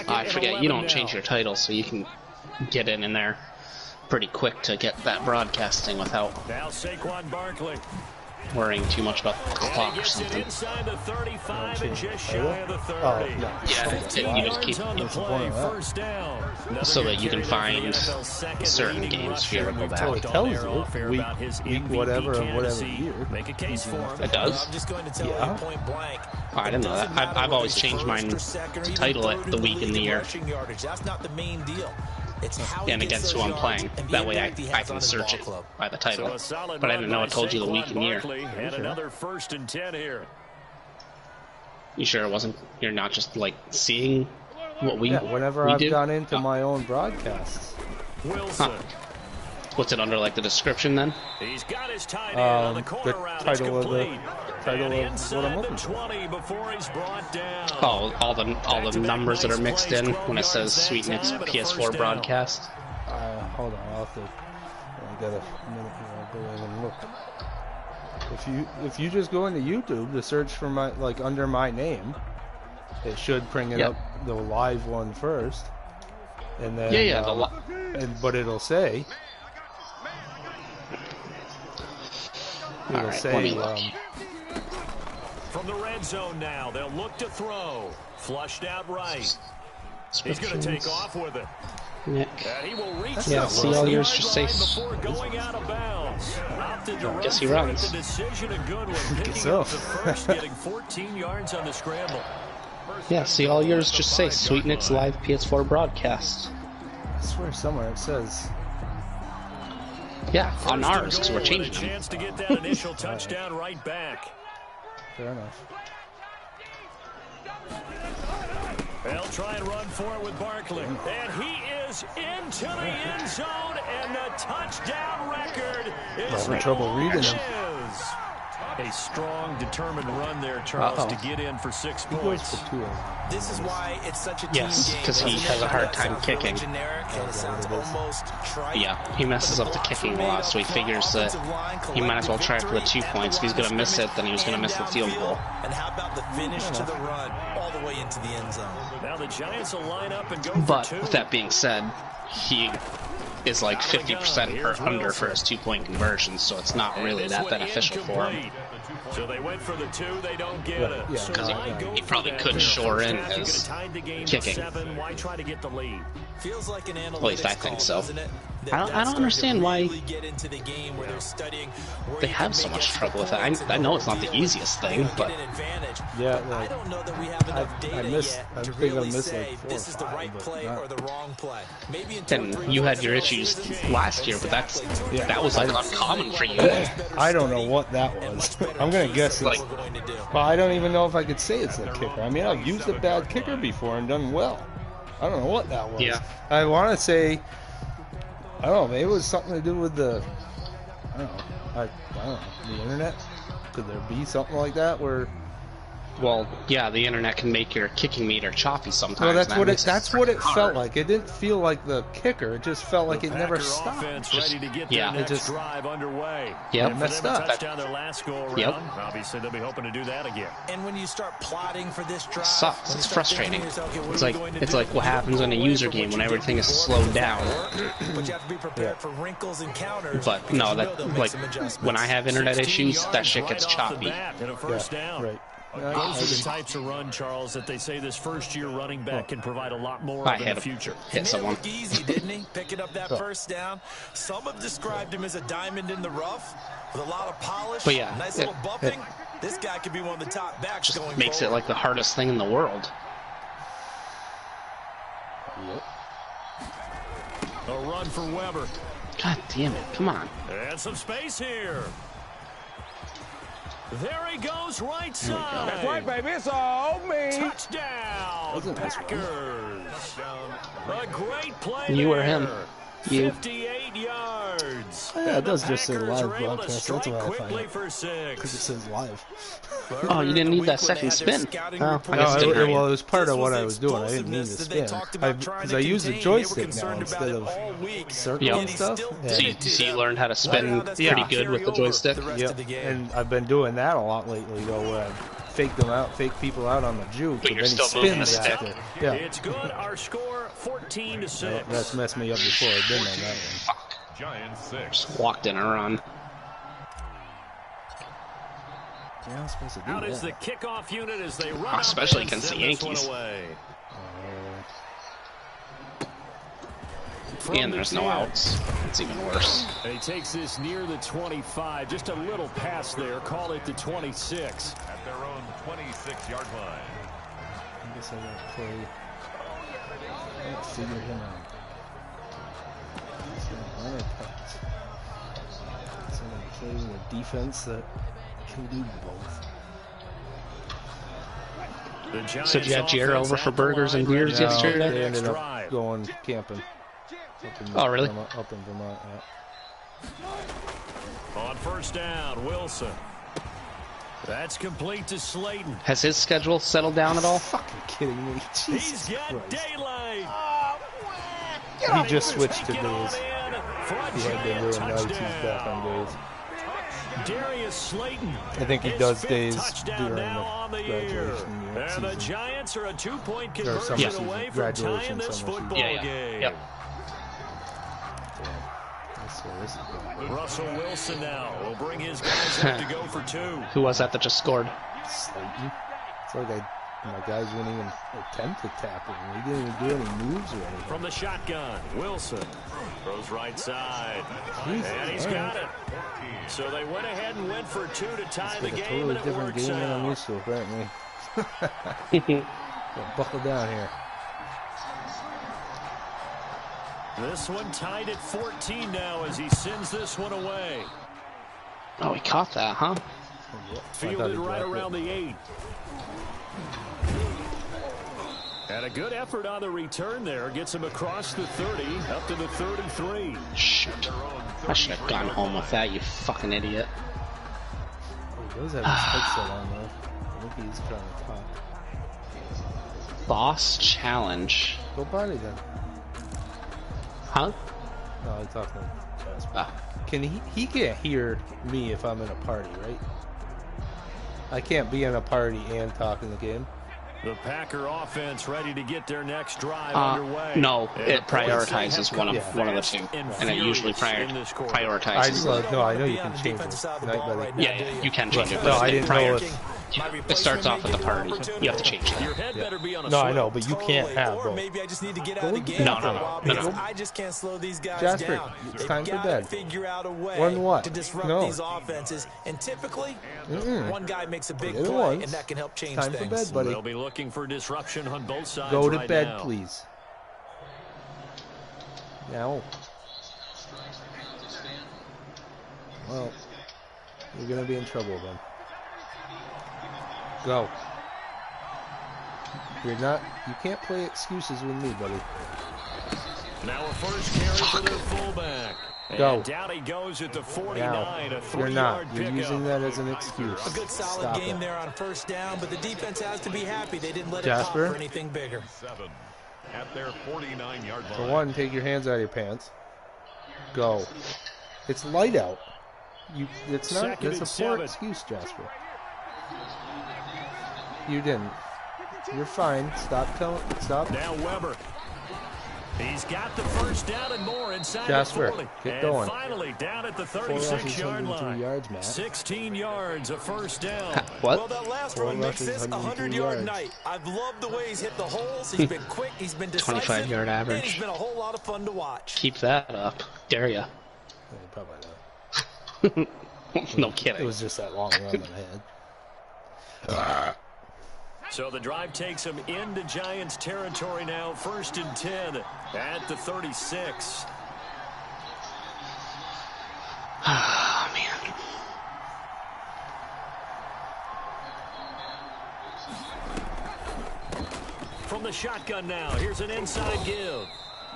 I forget, you don't change your title, so you can get in there pretty quick to get that broadcasting without worrying too much about the clock or something. Yeah, you just keep so that you can find certain games if you ever go back. It tells you week whatever of whatever year. It does? Yeah. Oh, I didn't know that. I've always changed mine to title it the week and the year. And against who I'm playing. That way I can search it by the title. But I didn't know it told you the week and year. You sure it wasn't? You're not just like seeing what we Yeah, whenever I've do? gone into my own broadcasts. Huh. What's it under, like the description then? He's got his tight The end on the corner title of what I'm looking for. Oh, all the numbers that are mixed in when it says Sweet Nick's PS4 Broadcast. Hold on, I'll have to. I got a minute here. I'll go in and look. If you just go into YouTube to search for my under my name, it should bring it up the live one first, and then but it'll say. It'll say. From the red zone now, they'll look to throw. Flushed out right. He's going to take off with it. Yeah. And he will reach See, all yours just say. going out of bounds. Guess he runs. Decision, a good one. Guess so. Getting 14 yards on the scramble. Yeah, see, all yours just say Sweet Nick's live PS4 broadcast. I swear somewhere it says. Yeah, on ours, because we're changing them. Chance to get that initial touchdown right back. Fair enough. They'll try and run for it with Barkley. And he is into the end zone, and the touchdown record is Having trouble reading him. A strong, determined run there, Charles, to get in for 6 points. This is why it's such a team Yes, because he has a hard time kicking. Yeah, he messes up the kicking a lot, so he figures that he might as well try for the 2 points. If he's going to miss it, then he was going to miss the field goal. And how about the finish to the run all the way into the end zone? Now the Giants will line up and go But for 2. with that being said, he is like 50% or under for his 2-point conversions, so it's not really that beneficial for him. So they went for the 2, they don't get it. Because he probably could shore in his kicking. Why try to get the lead? Feels like an At least I think so. I don't understand why they have so much trouble with it. I know it's not the easiest thing, but yeah, I don't know that we have enough data yet to really say this is the right play or the wrong play. Maybe and you had your issues last year, but that was like uncommon for you. I don't know what that was. I'm gonna guess it's but I don't even know if I could say it's a kicker. I mean, I've used a bad kicker before and done well. I don't know what that was. Yeah. I want to say, I don't know, maybe it was something to do with the, I don't know, the internet? Could there be something like that where... Well, yeah, the internet can make your kicking meter choppy sometimes. Well, that's what it felt like. It didn't feel like the kicker. It just felt like it never stopped. It just drive underway. Yep. Messed up. Touchdown their last go around. Yep. Obviously, they'll be hoping to do that again. And when you start plotting for this drive, It sucks. It's frustrating. It's like what happens in a user game when everything is slowed down. But you have to be prepared for wrinkles and counters. But no, that like when I have internet issues, that shit gets choppy. Yeah, right. Those are the types of run, Charles, that they say this first-year running back can provide a lot more of in the future. Hit someone. Looked easy, didn't he? Picking up that first down. Some have described him as a diamond in the rough with a lot of polish. But yeah, nice little bumping. This guy could be one of the top backs just going makes forward. it like the hardest thing in the world. Yep. A run for Weber. God damn it! Come on. And some space here. There he goes, right side. That's right, baby. It's all me. Touchdown, Packers. A great play. You or him? You. 58 yards. Yeah, it does just say Packers live are able to broadcast. That's strike what I quickly find. for 6. Because it says live. Oh, you didn't need that second spin. Oh, I No, guess it didn't hurt you. well, it was part of what I was doing. I didn't mean to spin. Because I use the joystick now instead of circle and stuff. So you learned how to spin pretty good with the joystick? Yep, and I've been doing that a lot lately, though, where fake people out on the juke, But and you're then he still moving the spins stick. after. Yeah, It's good. Our score 14-6. well, that's messed me up before, didn't it? That one. Fuck. Giants 6. Just walked in a run. Yeah, I was supposed to do Out that. is the kickoff unit as they run Especially up and against the send this one Yankees. away. And there's no outs. It's even worse. And he takes this near the 25. Just a little pass there. Call it the 26. At their own 26-yard line. I guess I gotta play. I gotta figure him out. He's gonna run or pass. So I'm gonna play with a defense that can do both. The Giants So did you have Jared offense over for at the burgers and line, ready beers to yesterday? begin They the ended next up drive. going camping. Oh, really? Up in Vermont, yeah. On first down, Wilson. That's complete to Slayton. Has his schedule settled down at all? Fucking kidding me. Jesus He's got Christ. daylight. He just switched to Take it on days. in for a He had been Giant doing nights. He's back touchdown. on days. Darius Slayton. I think he his does fifth days touchdown during now the on the year. graduation And the season. Giants are a 2-point Or conversion summer season, away from graduation tying this summer season. football Yeah, yeah. game. Yep. That's where this is going. Russell Wilson now will bring his guys up to go for 2. Who was that just scored? Slayton. It's like my guys wouldn't even attempt to tackle him. He didn't even do any moves or anything. From the shotgun, Wilson throws right side. Jesus, And he's all got right. it. So they went ahead and went for 2 to tie It's the like a game, totally and it different works game than I'm out. used to, apparently. So buckle down here. This one tied at 14 now as he sends this one away. Oh, he caught that, huh? I thought Fielded he right dropped around it. the 8. And a good effort on the return there. Gets him across the 30, up to the 33. Shoot. I should have gone home with that, you fucking idiot. Oh, he does have his headset on, though. I think he's trying to talk. Boss challenge. Go party then. Huh? No, I'm talking to Jasper. Ah. Can he can't hear me if I'm in a party, right? I can't be in a party and talk in the game. The Packer offense ready to get their next drive underway. No, And it the points they prioritizes have one of come the fast two, and and it usually furious in this quarter. prioritizes. No, I know you can change it. Yeah, you can change it. No, but I it didn't know if. It starts off at the party. You have to change Your that. head better be on a No, I swivel. know, but you can't have Or both. maybe I just need to get out of the game No, for no, a no, while no, because no. I just can't slow these guys Jasper, down. it's They've time for got bed. to figure out a way One what? to disrupt No. these offenses. And typically, one guy makes a big The other play, ones. and that can help change Time for things. bed, buddy. They'll be looking for disruption on both sides Go to right bed, now. please. Now. Well, you're gonna be in trouble then. Go. You're not. You can't play excuses with me, buddy. Now a first carry for their fullback. Go. And down he goes at the 49, Now. a You're 3-yard not. You're pickup. using that as an excuse. A good solid Stop game it. there on first down, but the defense has to be happy they didn't let Jasper? it pop for anything bigger. 7. At their 49-yard line. For one, take your hands out of your pants. Go. It's light out. It's not. Second It's and a poor 7. excuse, Jasper. You didn't. You're fine. Stop. Now Weber. He's got the first down and more inside Jasper, the 40. get and going. finally down at the 4 rushes, 36-yard 103 line. yards, Matt. 16 yards, a first down. Well, What? that last 4 run makes rushes, this a 103 100-yard yards. night. I've loved the way he's hit the holes. He's been quick. He's been decisive. 25-yard And average. he's been a whole lot of fun to watch. Keep that up. Dare ya. Probably not. No It kidding. was just that long run that I had. So the drive takes him into Giants territory now. 1st and 10 at the 36. Oh, man. From the shotgun now, here's an inside give.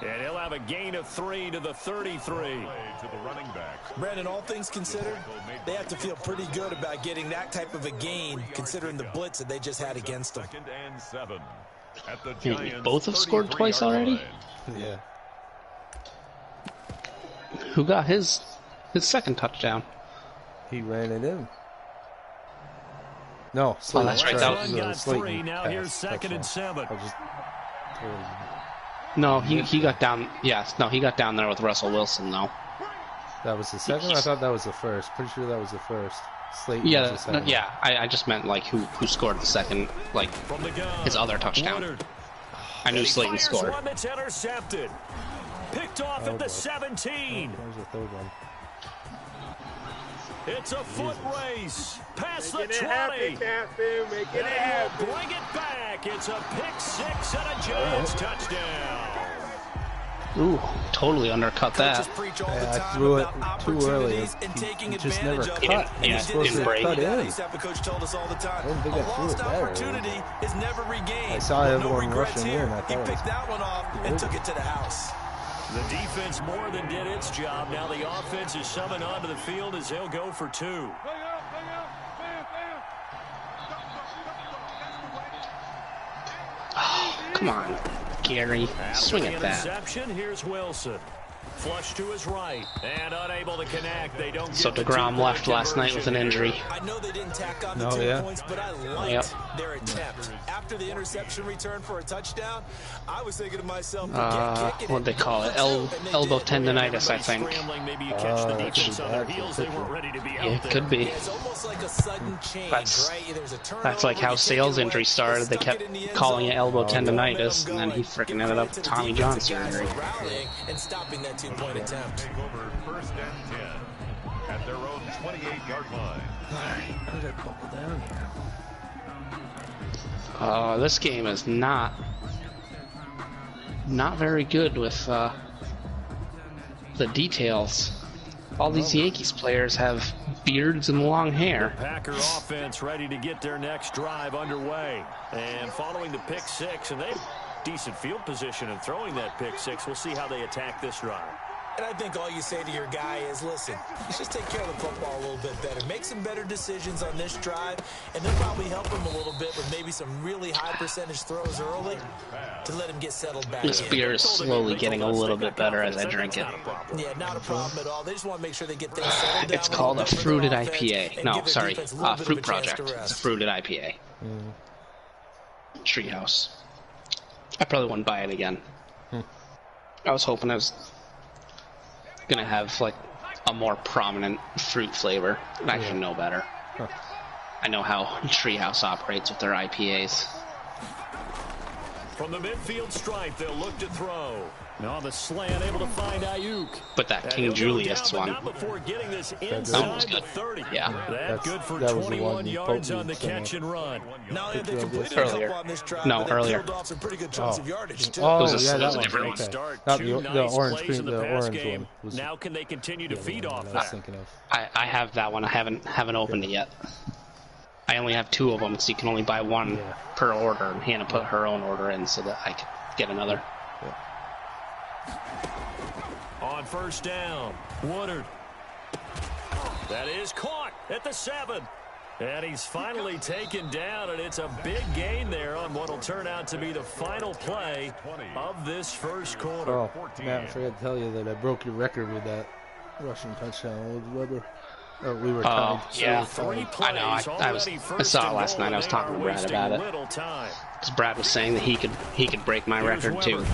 And he'll have a gain of 3 to the 33. To the running back. Brandon, all things considered, they have to feel pretty good about getting that type of a gain, considering the blitz that they just had against them. 2nd and 7. At the Wait, Giants' both have scored twice 33-yard already? line. Yeah. Who got his second touchdown? He ran it in. No, Slayton. that's right, that was got Slayton 3. Now pass, here's 2nd and touchdown. 7. I just totally No, he got down. Yes, no, he got down there with Russell Wilson though. That was the second? I thought that was the first. Pretty sure that was the first. Slayton was Yeah, the second. yeah. I just meant like who scored the second, like From the gun, his other touchdown. Woodard. I knew And he Slayton fires scored. one that's intercepted. Picked off at the 17. There's the third one. It's a foot race. Past the 20. Make it happen. Bring it back. It's a pick 6 and a Giants touchdown. Ooh, totally undercut that. Coaches preach all the Yeah, I time threw it about too early. opportunities and taking He just never advantage of cut. them. He He was supposed didn't to break. cut in. East Africa coach told us all the time. I didn't think a I threw lost it that early. opportunity is never regained. I saw But everyone no regrets rushing here. in. I He thought it picked was that one off and took it to the house. The defense more than did its job. Now the offense is summoned onto the field as they'll go for 2. Come on, Gary, swing After at the that. interception, here's Wilson. Flush to his right and unable to connect. They don't So get the DeGrom 2-point left last night with an conversion injury. here. I know they didn't tack on the No, 10 yeah. points, but I liked Yep. their attempt. After the interception return for a touchdown, I was thinking to myself, forget kicking What'd they call it? Elbow tendonitis, I think. Scrambling, maybe you catch the that could defense be on their bad for heels. the They weren't pitcher. ready to be Yeah, out it there. could be. Yeah, it's almost like a sudden change, That's- right? There's a That's like turnover, how you Sales kick it away, injury started. They stuck kept it in the end calling it zone. elbow Keep the tendonitis, and then he momentum freaking going. ended up Give with credit Tommy to the John defense surgery. for rallying and stopping that 2-point attempt. Take over 1st and 10 at their own 28-yard line. How did I buckle down here? This game is not very good with the details. All these Yankees players have beards and long hair. Packer offense ready to get their next drive underway. And following the pick 6, and they have decent field position in throwing that pick 6. We'll see how they attack this drive. And I think all you say to your guy is, listen, let's just take care of the football a little bit better. Make some better decisions on this drive, and they'll probably help him a little bit with maybe some really high percentage throws early to let him get settled back This in. beer is slowly getting a little bit better as I drink it. Yeah, not a problem at all. They just want to make sure they get things settled down. It's called a little bit for fruited their offense IPA. and No, give their sorry, defense a little bit of Fruit a chance to Project. It's a rest. fruited IPA. Treehouse. I probably wouldn't buy it again. I was hoping I was gonna have like a more prominent fruit flavor. I should know better. I know how Treehouse operates with their IPAs. From the midfield stripe, they'll look to throw. Now on the slant, able to find Ayuk. But that And King he'll go Julius down, but one, not before getting this that was inside the good. 30. Yeah. That good for that was the 21 one yards Pope on the used, catch and run. Not only have they completed Earlier. a couple on this drive, No, but they earlier. peeled off some pretty good chunks of yardage, too. Oh, It was a- yeah, it was that a one. different one. Okay. Start, Not two the nice orange plays cream, in the the pass orange game. one was Now can they continue to the feed one off I was that? thinking of. I have that one. I haven't opened it yet. I only have 2 of them, so you can only buy one Yeah. per order. And Hannah put her own order in so that I could get another. On first down, Woodard. That is caught at the 7. And he's finally taken down, and it's a big gain there on what will turn out to be the final play of this first quarter. Oh, Matt, I forgot to tell you that I broke your record with that rushing touchdown with Weber. Oh, we were tied. yeah. So we were tied. Three I know, plays I already, I first saw it and last goal, night. I was and talking they to are Brad wasting about it. little time. Because Brad was saying that he could break my Here's record too. Weber.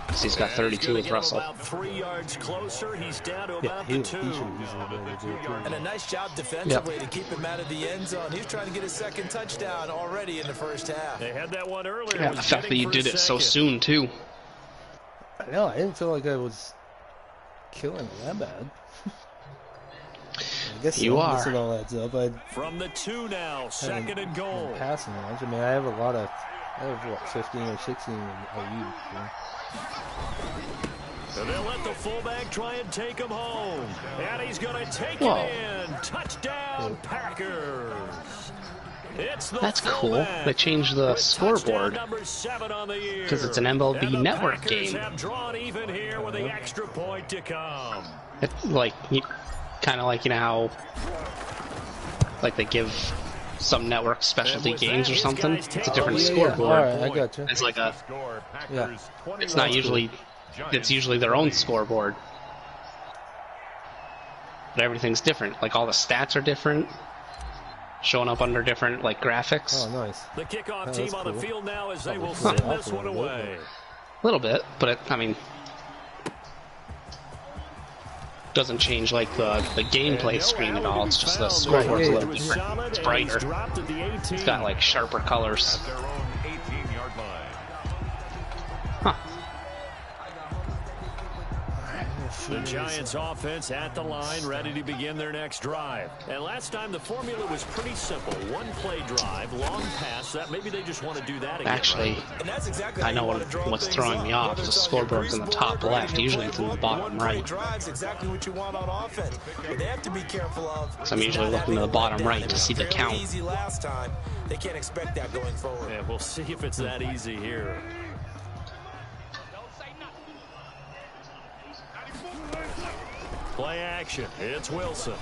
'Cause he's got And 32 gonna with get Russell. About 3 yards closer. He's down to Yeah, about he the should 2. easily be able to do it too. And a nice job defensively to keep him out of the end zone. He was trying to get his second touchdown already in the first half. They had that one earlier. Yeah, Was the fact that getting you for did a it so second. soon too. I know, I didn't feel like I was killing it that bad. I guess You so. I are. guess it all adds up. I From the 2 now, second and haven't goal. been passing much. I mean, I have a lot of, I have what, 15 or 16 in OU. And they'll let the fullback try and take him home. And he's going to take Whoa. it in. Touchdown, Packers. It's the That's cool. fullback They changed the with touchdown sscoreboard. number 7 on the year. 'Cause it's an MLB And the Network Packers game. have drawn even here with the extra point to come. It's like kind of like how like they give some networks specialty And with games that, or his something. guys It's a take different the lead. scoreboard. All right, I got you. It's like a. Score, Yeah. Packers It's not 21, usually. It's usually their own scoreboard. But everything's different. Like all the stats are different. showing up under different like graphics. Oh, nice. The kickoff That's team on the cool. field now as they will Probably send off this a one little bit, away. A little bit, but it, I mean, doesn't change like the gameplay screen at all. It's just the scoreboard's a little different. It's brighter. It's got like sharper colors. At their own 18-yard line. Huh. The Giants offense at the line, ready to begin their next drive. And last time the formula was pretty simple. One play drive, long pass. That maybe they just want to do that again. Actually, And that's exactly I how know you wanna draw what's things throwing up. me off. Whether The it's on your scoreboard's in the grease top board, left. your Usually it's in the playbook, bottom one-play right. drive's exactly what you want on offense. What they have to be careful of. So I'm usually looking to the bottom right to see the Fairly count. Easy last time. They can't expect that going forward. Yeah, we'll see if it's that easy here. Play action. It's Wilson.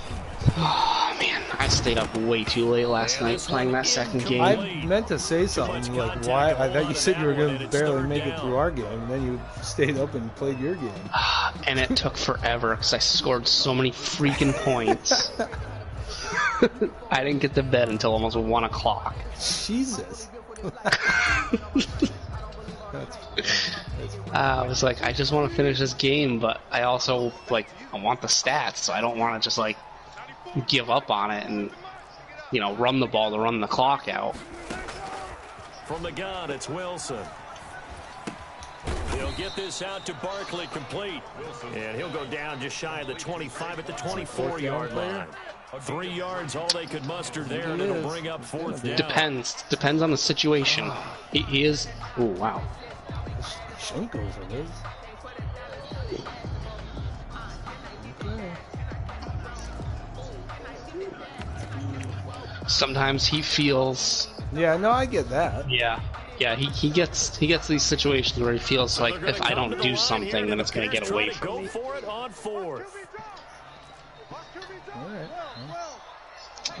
Oh man, I stayed up way too late last night playing that second game. I meant to say something like, why? I thought you said you were going to barely make it through our game, and then you stayed up and played your game. And it took forever because I scored so many freaking points. I didn't get to bed until almost 1 o'clock. Jesus. That's I was like, I just want to finish this game, but I also like I want the stats, so I don't want to just like give up on it and run the ball to run the clock out. From the gun, it's Wilson. He'll get this out to Barkley complete. And he'll go down just shy of the 25 at the 24-yard line. 3 yards, all they could muster there, and it'll bring up 4th down. Depends on the situation. He is. Oh wow. Shankles are his. Okay. Sometimes he feels. Yeah, no, I get that. Yeah, he gets these situations where he feels like if I don't do something, then it's going to get away from me. Go for it on 4th. All right.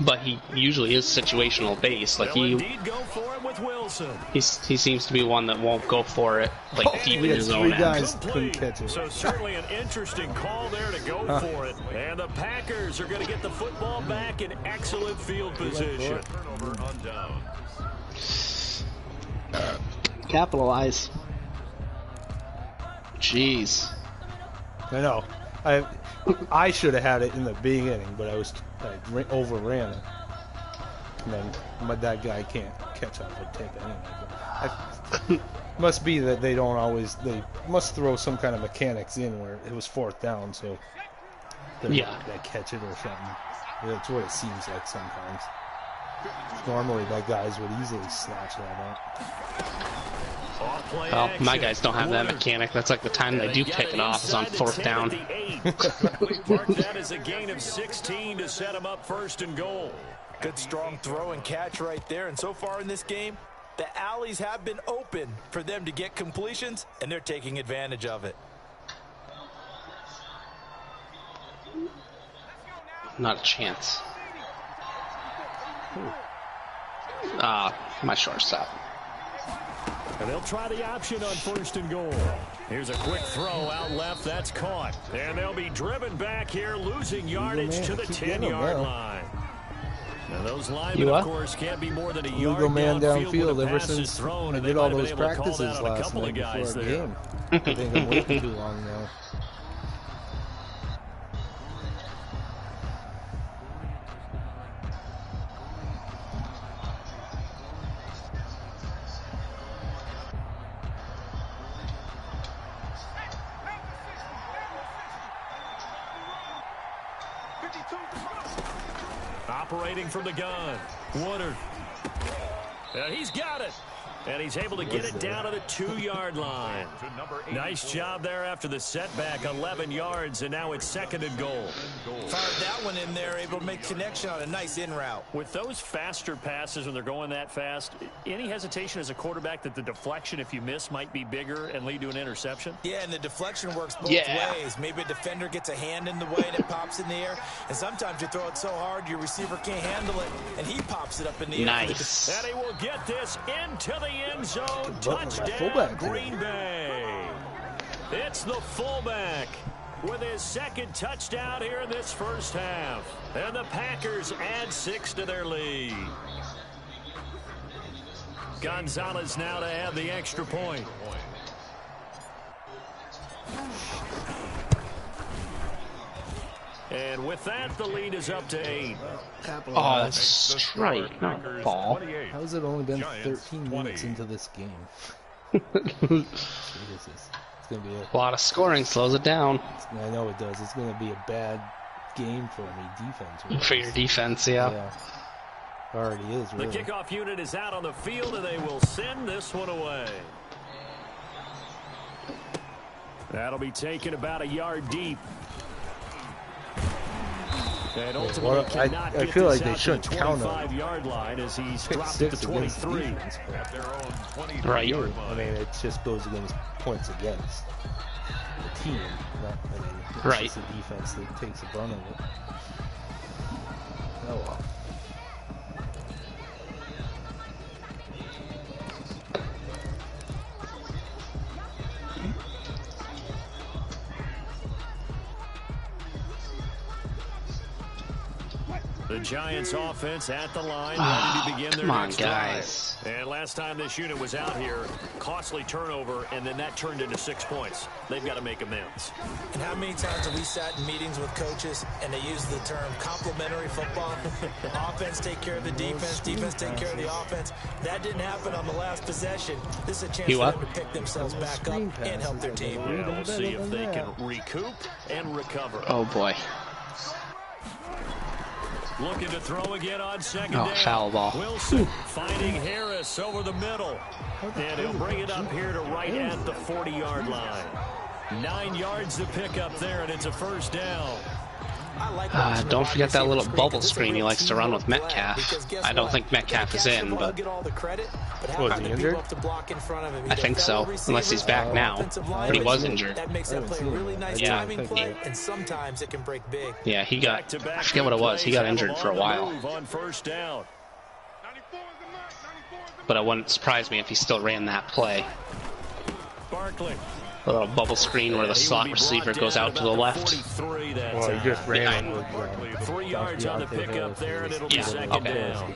But he usually is situational based. Like They'll indeed go for it with Wilson. he seems to be one that won't go for it like deep We in had his 3 own end. guys couldn't catch it. So certainly an interesting call there to go for it. And the Packers are going to get the football back in excellent field position. Turnover on down. Capitalize. Jeez. I know. I should have had it in the beginning, but I overran it. And then that guy can't catch up with tip anyway. Must be that they must throw some kind of mechanics in where it was 4th down, so they catch it or something. That's what it seems like sometimes. Normally, that guys would easily snatch that up. Well, my guys don't have that mechanic. That's like the time they do pick it off is on 4th down. Mark that as a gain of 16 to set him up 1st and goal. Good strong throw and catch right there. And so far in this game, the alleys have been open for them to get completions, and they're taking advantage of it. Not a chance. My shortstop. And they'll try the option on 1st and goal. Here's a quick throw out left. That's caught. And they'll be driven back here, losing yardage to the 10-yard line. And those linemen, of course, can't be more than a yard Go man downfield when the ever pass is since thrown, I and did they all might have those been able to call practices that on a last couple night of before guys the there. game. I think I'm waiting too long now. Operating from the gun, Woodard. He's got it. And he's able to get it down to the 2-yard line. Nice job there after the setback, 11 yards, and now it's 2nd and goal. Fired that one in there, able to make connection on a nice in route. With those faster passes when they're going that fast, any hesitation as a quarterback that the deflection, if you miss, might be bigger and lead to an interception? Yeah, and the deflection works both ways. Maybe a defender gets a hand in the way and it pops in the air. And sometimes you throw it so hard your receiver can't handle it, and he pops it up in the air. Nice. And he will get this into the end zone. Fullback Touchdown, today. Green Bay. It's the fullback. with his second touchdown here in this first half. And the Packers add 6 to their lead. Gonzalez now to add the extra point. And with that, the lead is up to 8. Oh, that's strike, not ball. How has it only been 13 minutes into this game? Jesus. It's gonna be A lot of scoring slows it down. I know it does. It's gonna be a bad game for me, defense. For your defense, yeah. Already is, really. The kickoff unit is out on the field, and they will send this one away. That'll be taken about a yard deep. And ultimately cannot I get feel this like they out to shouldn't the count on 25-yard line as he's pick dropped it to 6 against 23. defense, At their own 23 Right. yard I line. mean, it just goes against points against the team. It's Right. just the defense that takes the brunt of it. Oh well. The Giants offense at the line, ready to begin their Come on, next guys. drive. And last time this unit was out here, costly turnover, and then that turned into 6 points. They've got to make amends. And how many times have we sat in meetings with coaches and they use the term complementary football? Offense take care of the defense, defense take care of the offense. That didn't happen on the last possession. This is a chance for them to pick themselves back up and help their team. Yeah, we'll see if they can recoup and recover. Oh boy. Looking to throw again on second Oh, down. foul ball. Wilson finding Harris over the middle. And he'll bring it up here to right at the 40-yard line. 9 yards to pick up there, and it's a first down. Don't forget that little bubble screen he likes to run with Metcalf. I don't think Metcalf is in, but Was he injured? I think so, unless he's back now. But he was injured. That makes that play a really nice Yeah. timing play, and sometimes it can break big. Yeah, he got, I forget what it was, he got injured for a while. On first down. But it wouldn't surprise me if he still ran that play. Barkley. A little bubble screen where the slot receiver goes out to the left. Well, he just ran it with 3 yards on the pickup there, and it'll be Yeah, second okay. down.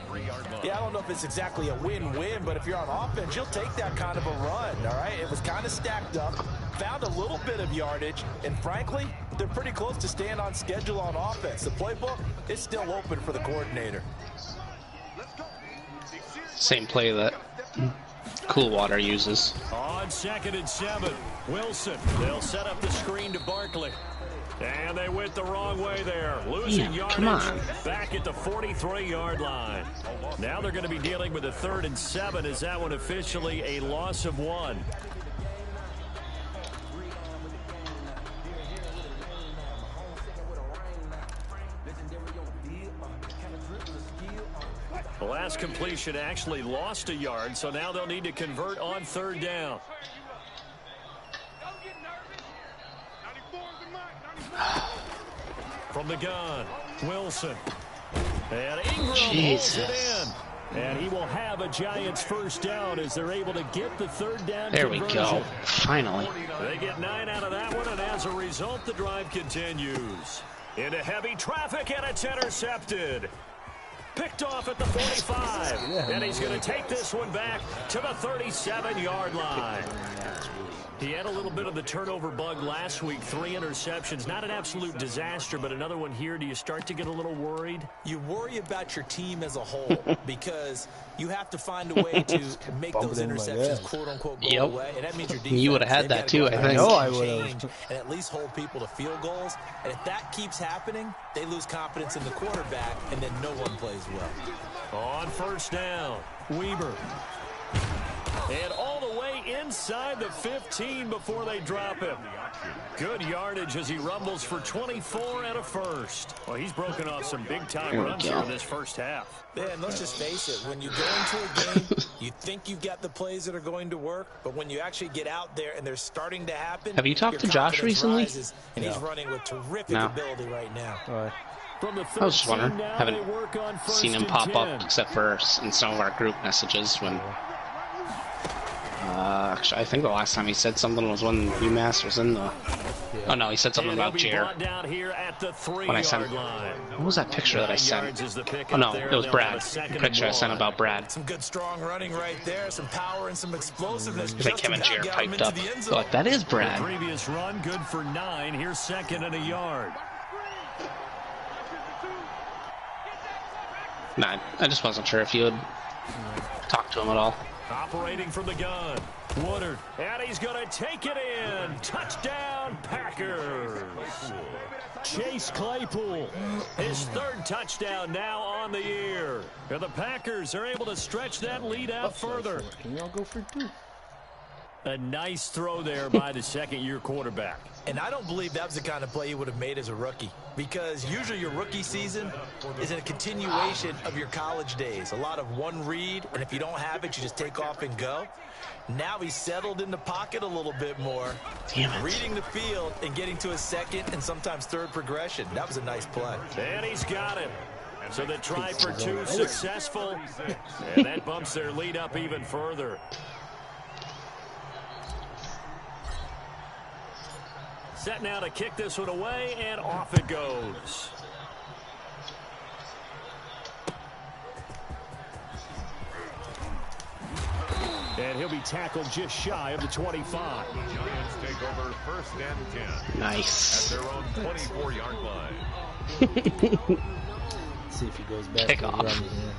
Yeah, I don't know if it's exactly a win-win, but if you're on offense, you'll take that kind of a run, all right? It was kind of stacked up, found a little bit of yardage, and frankly, they're pretty close to staying on schedule on offense. The playbook is still open for the coordinator. Same play that Coolwater uses. On 2nd and 7, Wilson. They'll set up the screen to Barkley. And they went the wrong way there. Losing Yeah, yardage come on. back at the 43-yard line. Now they're going to be dealing with a 3rd and 7. Is that one officially a loss of 1? The last completion actually lost a yard, so now they'll need to convert on 3rd down. From the gun, Wilson. And Ingram holds it in. And he will have a Giants first down as they're able to get the 3rd down There we conversion. go. Finally. They get 9 out of that one, and as a result, the drive continues. Into heavy traffic, and it's intercepted. Picked off at the 45. And he's going to take this one back to the 37-yard line. He had a little bit of the turnover bug last week, 3 interceptions. Not an absolute disaster, but another one here. Do you start to get a little worried? You worry about your team as a whole because you have to find a way to make those Bumping in my interceptions, ass. quote-unquote, go Yep. away. And that means your defense. You would have had they've that got too, go I out think. and I know I change would've. and at least hold people to field goals. And if that keeps happening, they lose confidence in the quarterback, and then no one plays well. On first down, Weber. And all the way inside the 15 before they drop him. Good yardage as he rumbles for 24 and a first. Well, he's broken off some big-time There we runs go. here in this first half. Yeah, and let's just face it. When you go into a game, you think you've got the plays that are going to work, but when you actually get out there and they're starting to happen, Have you talked your to Josh confidence recently? rises, and he's running with terrific No. ability right now. From the I was just 13 wondering. now, Haven't they work on first seen him and pop 10. up except for in some of our group messages when Actually, I think the last time he said something was when UMass was in the... Yeah. Oh no, he said something about Jer. When I sent... What was that picture that I sent? Oh no, it was Brad. The picture I sent about Brad. Some good strong running right there, some power and some explosiveness. I think him and Jer piped up. They're like, that is Brad. Previous run, good for 9. Here's second and a yard. Nah, I just wasn't sure if you would talk to him at all. Operating from the gun, Woodard, and he's going to take it in. Touchdown, Packers. Chase Claypool, his 3rd touchdown now on the year. And the Packers are able to stretch that lead out further. Can y'all go for 2? A nice throw there by the second-year quarterback. And I don't believe that was the kind of play he would have made as a rookie, because usually your rookie season is a continuation of your college days. A lot of one read, and if you don't have it, you just take off and go. Now he's settled in the pocket a little bit more, reading the field and getting to a second and sometimes third progression. That was a nice play. And he's got it. So the try for 2 successful, and that bumps their lead up even further. Set now to kick this one away, and off it goes. And he'll be tackled just shy of the 25. The Giants take over 1st and 10. Nice. At their own 24-yard line. See if he goes back Kick to off. the run here.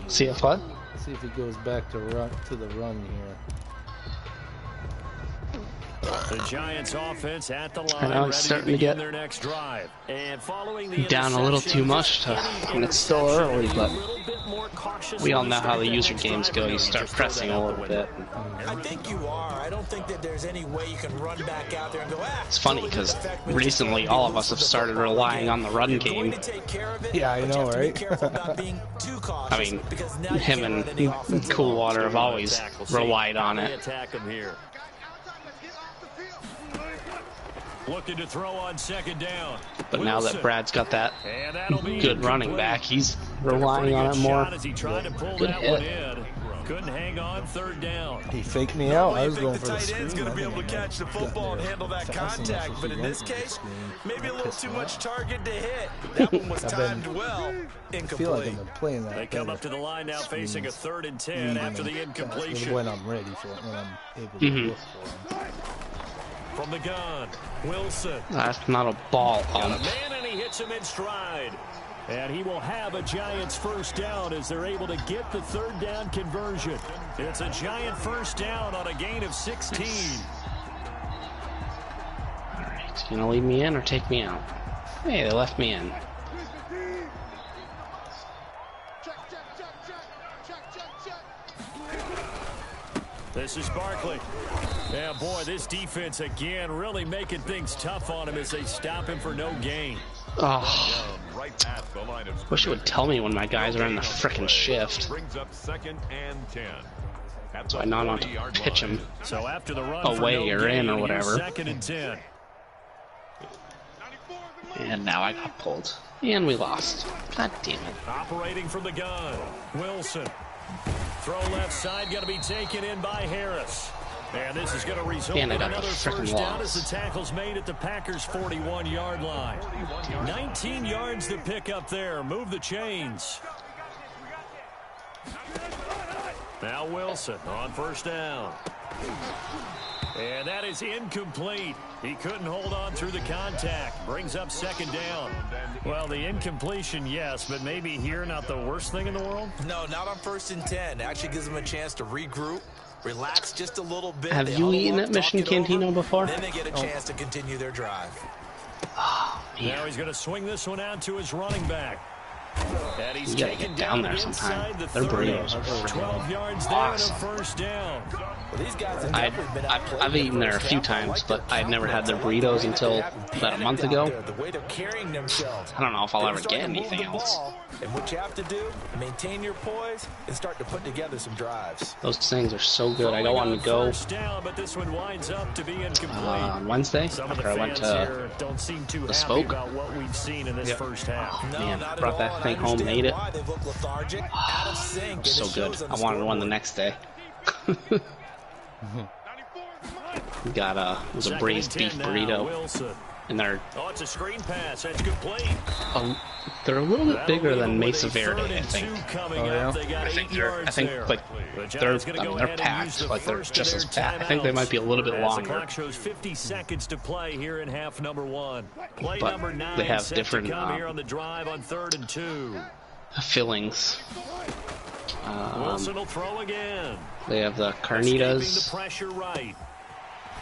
See if what? See if he goes back to the run here. The Giants offense at the line, I know, it's starting to get their next drive. And following the down a little too much to, when it's still early, but we all know how the user games go. You start pressing a little bit. I think you are. I don't think that there's any way you can run back out there and go, It's funny because recently all of us have started relying on the run game. Yeah, I know, right? I mean, him and Coolwater have always relied on it. Looking to throw on 2nd down. But now that Brad's got that good running back, he's relying on it more. Good hit. Couldn't hang on 3rd down. He faked me out. I was going for the tight end's screen. going to be able to catch the football and handle that contact, but in this case, maybe a little too much target to hit. That one was timed well. I feel like I've Incomplete. been playing that. They come up to the line now facing a 3rd and 10 after the incompletion. When I'm ready for it, when I'm able to look for him. From the gun, Wilson. That's not a ball Got a hump. man, and he hits him in stride. And he will have a Giants 1st down as they're able to get the 3rd down conversion. It's a Giant 1st down on a gain of 16. Alright, you gonna leave me in or take me out? Hey, they left me in. This is Barkley. Yeah, boy, this defense again really making things tough on him as they stop him for no gain. Oh, Right at the line of wish it would tell me when my guys are in the frickin' shift. brings up 2nd and 10. So I know not to pitch him. So after the run Away for no or in gain, or here's whatever. 2nd and 10. And now I got pulled. And we lost. God damn it. Operating from the gun, Wilson. Throw left side, going to be taken in by Harris. And this is going to result in And I got another the frickin' 1st down loss. as the tackle's made at the Packers' 41-yard line. 19 yards to pick up there. Move the chains. Now Wilson on 1st down. And that is incomplete. He couldn't hold on through the contact. Brings up 2nd down. Well, the incompletion, yes, but maybe here not the worst thing in the world? No, not on 1st and 10. Actually gives them a chance to regroup, relax just a little bit. Have They you huddle eaten up, at Mission talk it over, Cantina before? Then they get a chance to continue their drive. Oh, Now man. he's going to swing this one out to his running back. And he's You gotta taken get down there inside sometime. the Their 30. burritos are freaking 12 yards there awesome. and a 1st down. Well, these guys have definitely been outplayed I've in eaten the there a first few half. I times, like but their I'd never had their confidence. burritos They until have about a month panicked ago. out there, the way they're carrying themselves. I don't know if I'll They're ever starting get to move anything the else. ball, and what you have to do, maintain your poise and start to put together some drives. Those things are so good. I got one to go 1st down, but this one winds up to be incomplete. on Wednesday Some of the after I went fans to here don't seem too happy Spoke. about what we've seen in this first half. No, Man, not at brought all. that And think home made it. Why they look lethargic, out of sync, and So it good. shows on I the wanted one the scoreboard. next day. We got was a braised beef burrito, and they're it's a screen pass. That's complete. they're a little bit bigger than Mesa Verde, I think. Oh, yeah? I think like they're packed, like they're just as packed. I think they might be a little bit The longer, clock shows 50 seconds to play here in half number 1. Play but number 9 they have set different to come here on the drive on 3rd and 2. fillings. Wilson will throw again. They have the Escaping carnitas. the pressure right.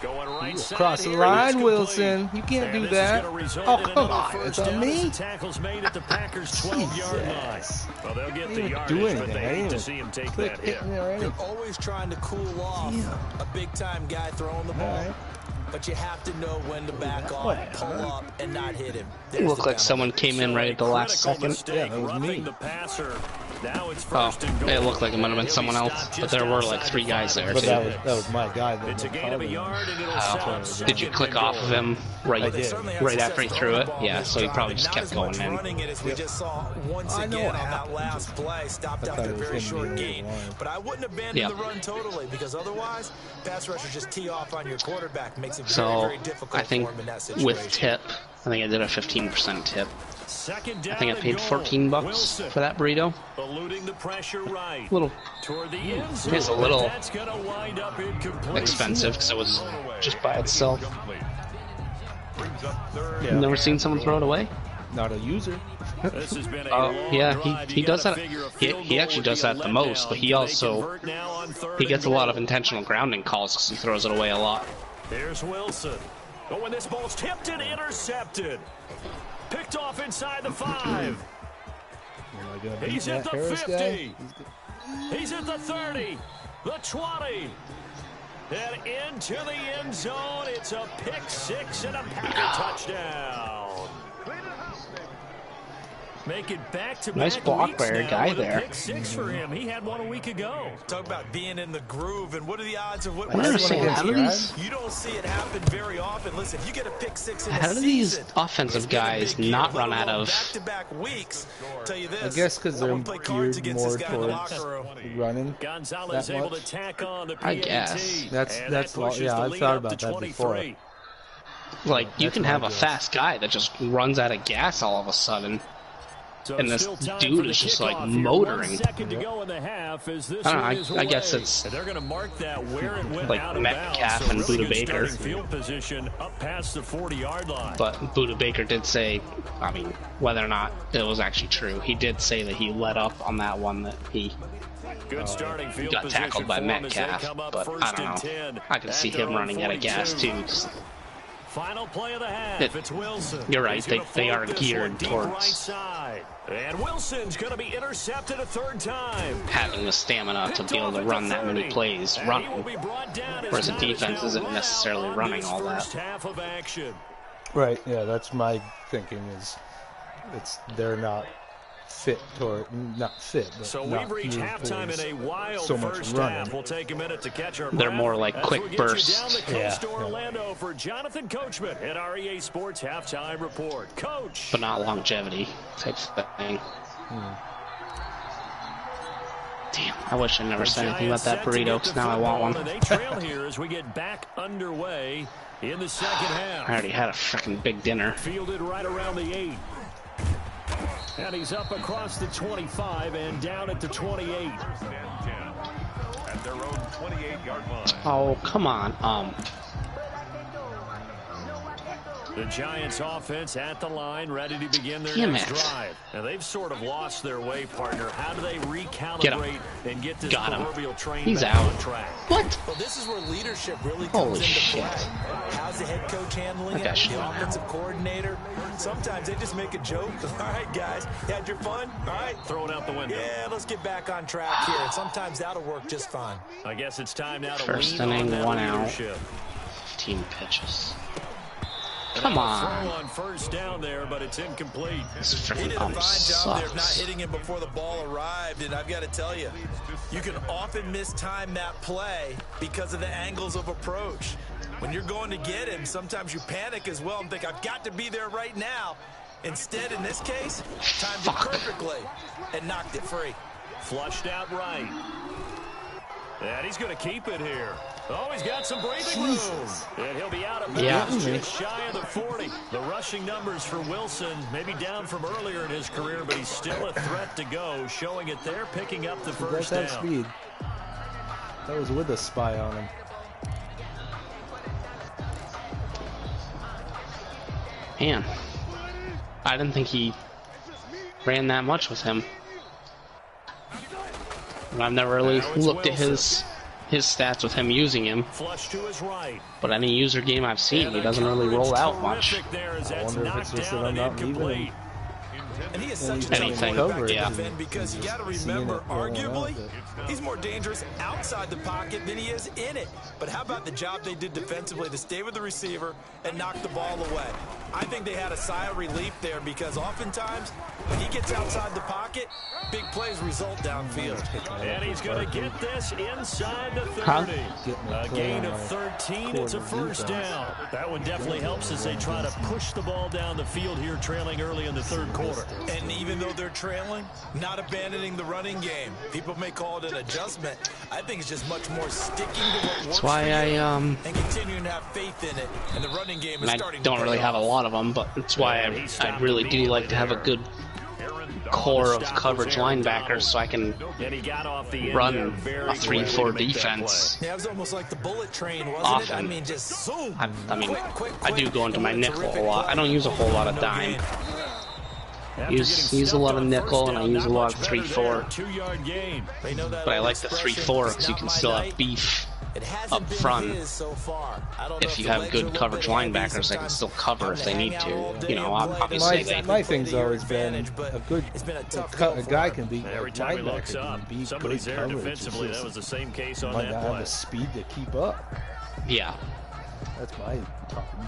Going right side Cross the here, line, it's complete. Wilson. You can't And do this that. is gonna result Oh, in come another on. first It's on down as me. the tackle's made at the Packers' 12-yard line. Well, they'll get the didn't yardage, do but anything. they I hate didn't to even see him take click that hit. hitting there. You're always trying to cool off a big-time guy throwing the ball. Alright. But you have to know when to back off, Whatever. pull up, and not hit him. It There's looked the like penalty. someone came in right at the last second. Mistake, Yeah, that was roughing me. the passer. Now it's Oh, first and goal. it looked like it might have been He'll someone be else, stopped but just there were like outside 3 the guys there 5. But too. that was my guy. That It's a was gain of a calling. yard, and it'll set up Oh, did you second click and off goal. of him right, did. right after he threw it? Yeah, so he probably just Not kept as going much in. running it as we just saw once I know again what on that happened. last play. Stopped I after thought a it was very him short being gain. over the line. But I wouldn't abandon Yeah. the run totally, because otherwise, pass rushers just tee off on your quarterback. Makes it very, So very difficult I think for him in that situation. with tip, I think I did a 15% tip. Second I down think I and paid goal. $14 Wilson for that burrito. eluding the pressure right. A little Toward the end zone. It's a little That's gonna wind up incomplete. expensive because it was just by itself. Brings up third. Yeah. Never seen someone throw it away. Not a user. This has been a Oh, long yeah, drive. he You does gotta that. figure a He field he goal actually would be does a that the most, letdown. but he Can they also convert now on third he gets a and lot of goal? intentional grounding calls because he throws it away a lot. Here's Wilson. Oh, and this ball's tipped and intercepted. Picked off inside the 5. Am I gonna beat He's at that the Harris 50. guy? He's at the 30, the 20, and into the end zone. It's a pick 6 and a Packer touchdown. Make it back-to-back Nice block weeks by our now guy with a there. pick 6 for him. He had one a week ago. Talk about being in the groove, and what are the odds of what I don't understand how do these You don't see it happen very often. Listen, if you get a pick 6 in how a do these season, offensive it's been a guys big year, not let run out alone of back-to-back weeks. Tell you this, I guess because I they're won't play cards geared against more this guy in the towards locker room. running. Gonzalez that able much? to tack on the PAT. I guess. That's that pushes yeah, the I've lead thought up about to that 23. before. like you That's can my have a guess. fast guy that just runs out of gas all of a sudden. So And this still time dude for the is just, like, kickoff here. motoring. 1 second to go in the half as this I don't know, one is I guess away. it's And they're going to mark that where it went like out of Metcalf bounds. So and really Budda good Baker. starting field position up past the 40-yard line. But Budda Baker did say, I mean, whether or not it was actually true, he did say that he let up on that one that he Good starting field got position tackled by for him as they Metcalf. come up But first I don't and know. 10 I can see at their him own running out of gas 42. too. 'Cause Final play of the half. It's Wilson. You're right, He's gonna they are float this geared one deep towards- right side. And Wilson's going to be intercepted a 3rd time. having the stamina to be able to run that many plays And he will running. be brought down as Whereas the time is defense now isn't run necessarily out on running this all that. first half of action. Right. Yeah, that's my thinking. Is they're not fit toward not fit. But So not we've reached geared halftime towards in a wild so much first running. half. We'll take a minute to catch our They're breath more like as quick we get bursts. You down the coast to Yeah. Orlando for Jonathan Coachman at our EA Sports Halftime Report. Coach. But not longevity type thing. Damn, I wish I never said anything about that burrito because now I want one. And they trail here as we get back underway in the second half. I already had a freaking big dinner. Fielded right around the 8. And he's up across the 25 and down at the 28. First and 10 at their own 28-yard line. Oh, come on. The Giants offense at the line, ready to begin their Damn next it. drive. And they've sort of lost their way, partner. How do they Get recalibrate him. and get this Got him. proverbial train He's back out. on track? What? Well, this is where leadership really comes Holy into shit. play. How's the head coach handling Okay, it? sure. The offensive coordinator. Sometimes they just make a joke. All right, guys, you had your fun? All right. Throw it out the window. Yeah, let's get back on track here. And sometimes that'll work just fine. I guess it's time now to First lean on inning, that 1 out. leadership. 15 pitches. And Come a on. Throw on first down there, but it's incomplete. This He freaking did a ump fine job there of not sucks. hitting him before the ball arrived. And I've got to tell you, you can often mistime that play because of the angles of approach. When you're going to get him, sometimes you panic as well and think, I've got to be there right now. Instead, in this case, timed it perfectly and knocked it free. Flushed out right. And he's going to keep it here. Oh, he's got some breathing room. And he'll be out of bounds just shy of the 40. The rushing numbers for Wilson, maybe down from earlier in his career, but he's still a threat to go, showing it there, picking up the first down. Speed. That was with a spy on him. Man, I didn't think he ran that much with him. I've never really looked at his stats with him using him. Flush to his right. But any user game I've seen, he doesn't really roll out much. I wonder if it's just that I'm not leaving him. And he is such a Anything, yeah. Because you got to remember, arguably, he's more dangerous outside the pocket than he is in it. But how about the job they did defensively to stay with the receiver and knock the ball away? I think they had a sigh of relief there because oftentimes when he gets outside the pocket, big plays result downfield. And he's going to get this inside the 30. A gain of 13. It's a first down. That one definitely helps as they try to push the ball down the field here, trailing early in the third quarter. And even though they're trailing, not abandoning the running game. People may call it an adjustment. I think it's just much more sticking to what works That's why and continuing to have faith in it. And the running game is starting to don't really have a lot of them, but that's why I really do like to have a good core of coverage linebackers so I can run a 3-4 defense. Yeah, it was almost like the bullet train, wasn't often. it? I mean, just zoom. I do go into my nickel a lot. I don't use a whole lot of dime. Use a lot of nickel and I use a lot of 3-4. But I like the 3-4 because you can still have beef up front. If you have good coverage linebackers, they can still cover if they need to. You know, obviously my thing's always been a guy can beat a linebacker can beat Somebody's good there coverage. defensively. That was the same case on Might that not have play. the speed to keep up. Yeah. That's my problem.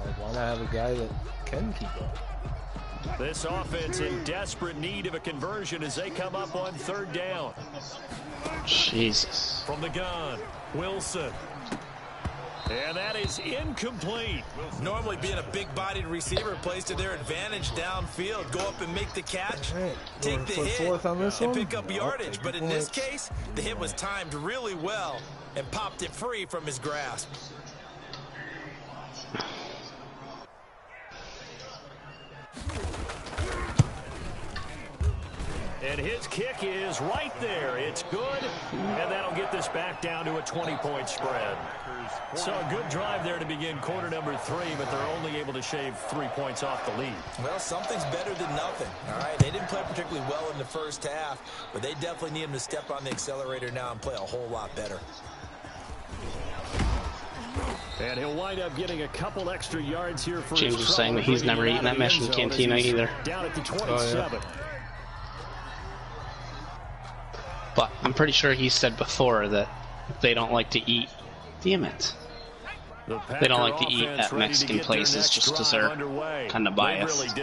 Like, why not have a guy that can keep up? This offense in desperate need of a conversion as they come up on third down. Jesus. From the gun, Wilson. And that is incomplete. Normally being a big-bodied receiver plays to their advantage downfield. Go up and make the catch, take the hit, and pick up yardage. But in this case, the hit was timed really well and popped it free from his grasp. And his kick is right there. It's good, and that'll get this back down to a 20-point spread. So a good drive there to begin quarter number 3, but they're only able to shave 3 points off the lead. Well, something's better than nothing, all right? They didn't play particularly well in the first half, but they definitely need him to step on the accelerator now and play a whole lot better. And he'll wind up getting a couple extra yards here for James was saying that he's never eaten that Mission Cantina either. Down at the 27. But I'm pretty sure he said before that they don't like to eat. Damn it. They don't like to eat at Mexican places just because they're kind of biased.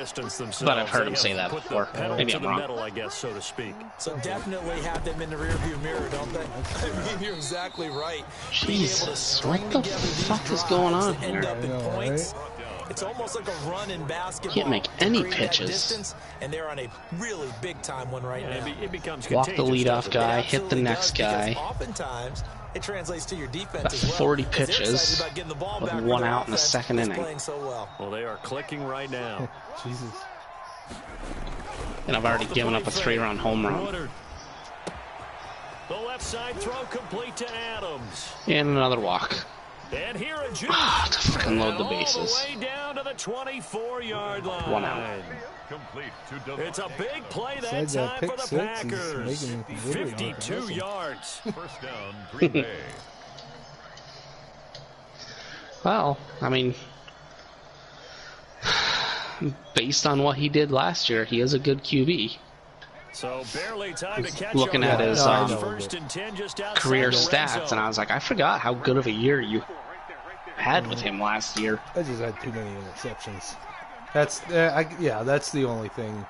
But I've heard him say that before. Maybe I'm wrong. I guess, so to speak. So definitely have them in the rearview mirror, don't they? I mean, you're exactly right. Jesus, what the fuck is going on here? It's almost like a run in basketball. Can't make any pitches. Distance, and they're on a really big-time one right now. It becomes walk the leadoff guy, hit the next guy. Oftentimes, it translates to your defense That's as well. 40 pitches with one out in the second inning. Well, they are clicking right now. Jesus. And I've already given up a 3-run home run. The left side throw complete to Adams. And another walk. And here a juke. To freaking load the bases. All the way down to the 24-yard line. 1 out. It's a big play that time for the Packers. 52 yards. First down, Green Bay. Well, I mean, based on what he did last year, he is a good QB. So barely time to catch looking at his first and 10 just career stats, and I was like, I forgot how good of a year you had with him last year. I just had too many interceptions. That's that's the only thing.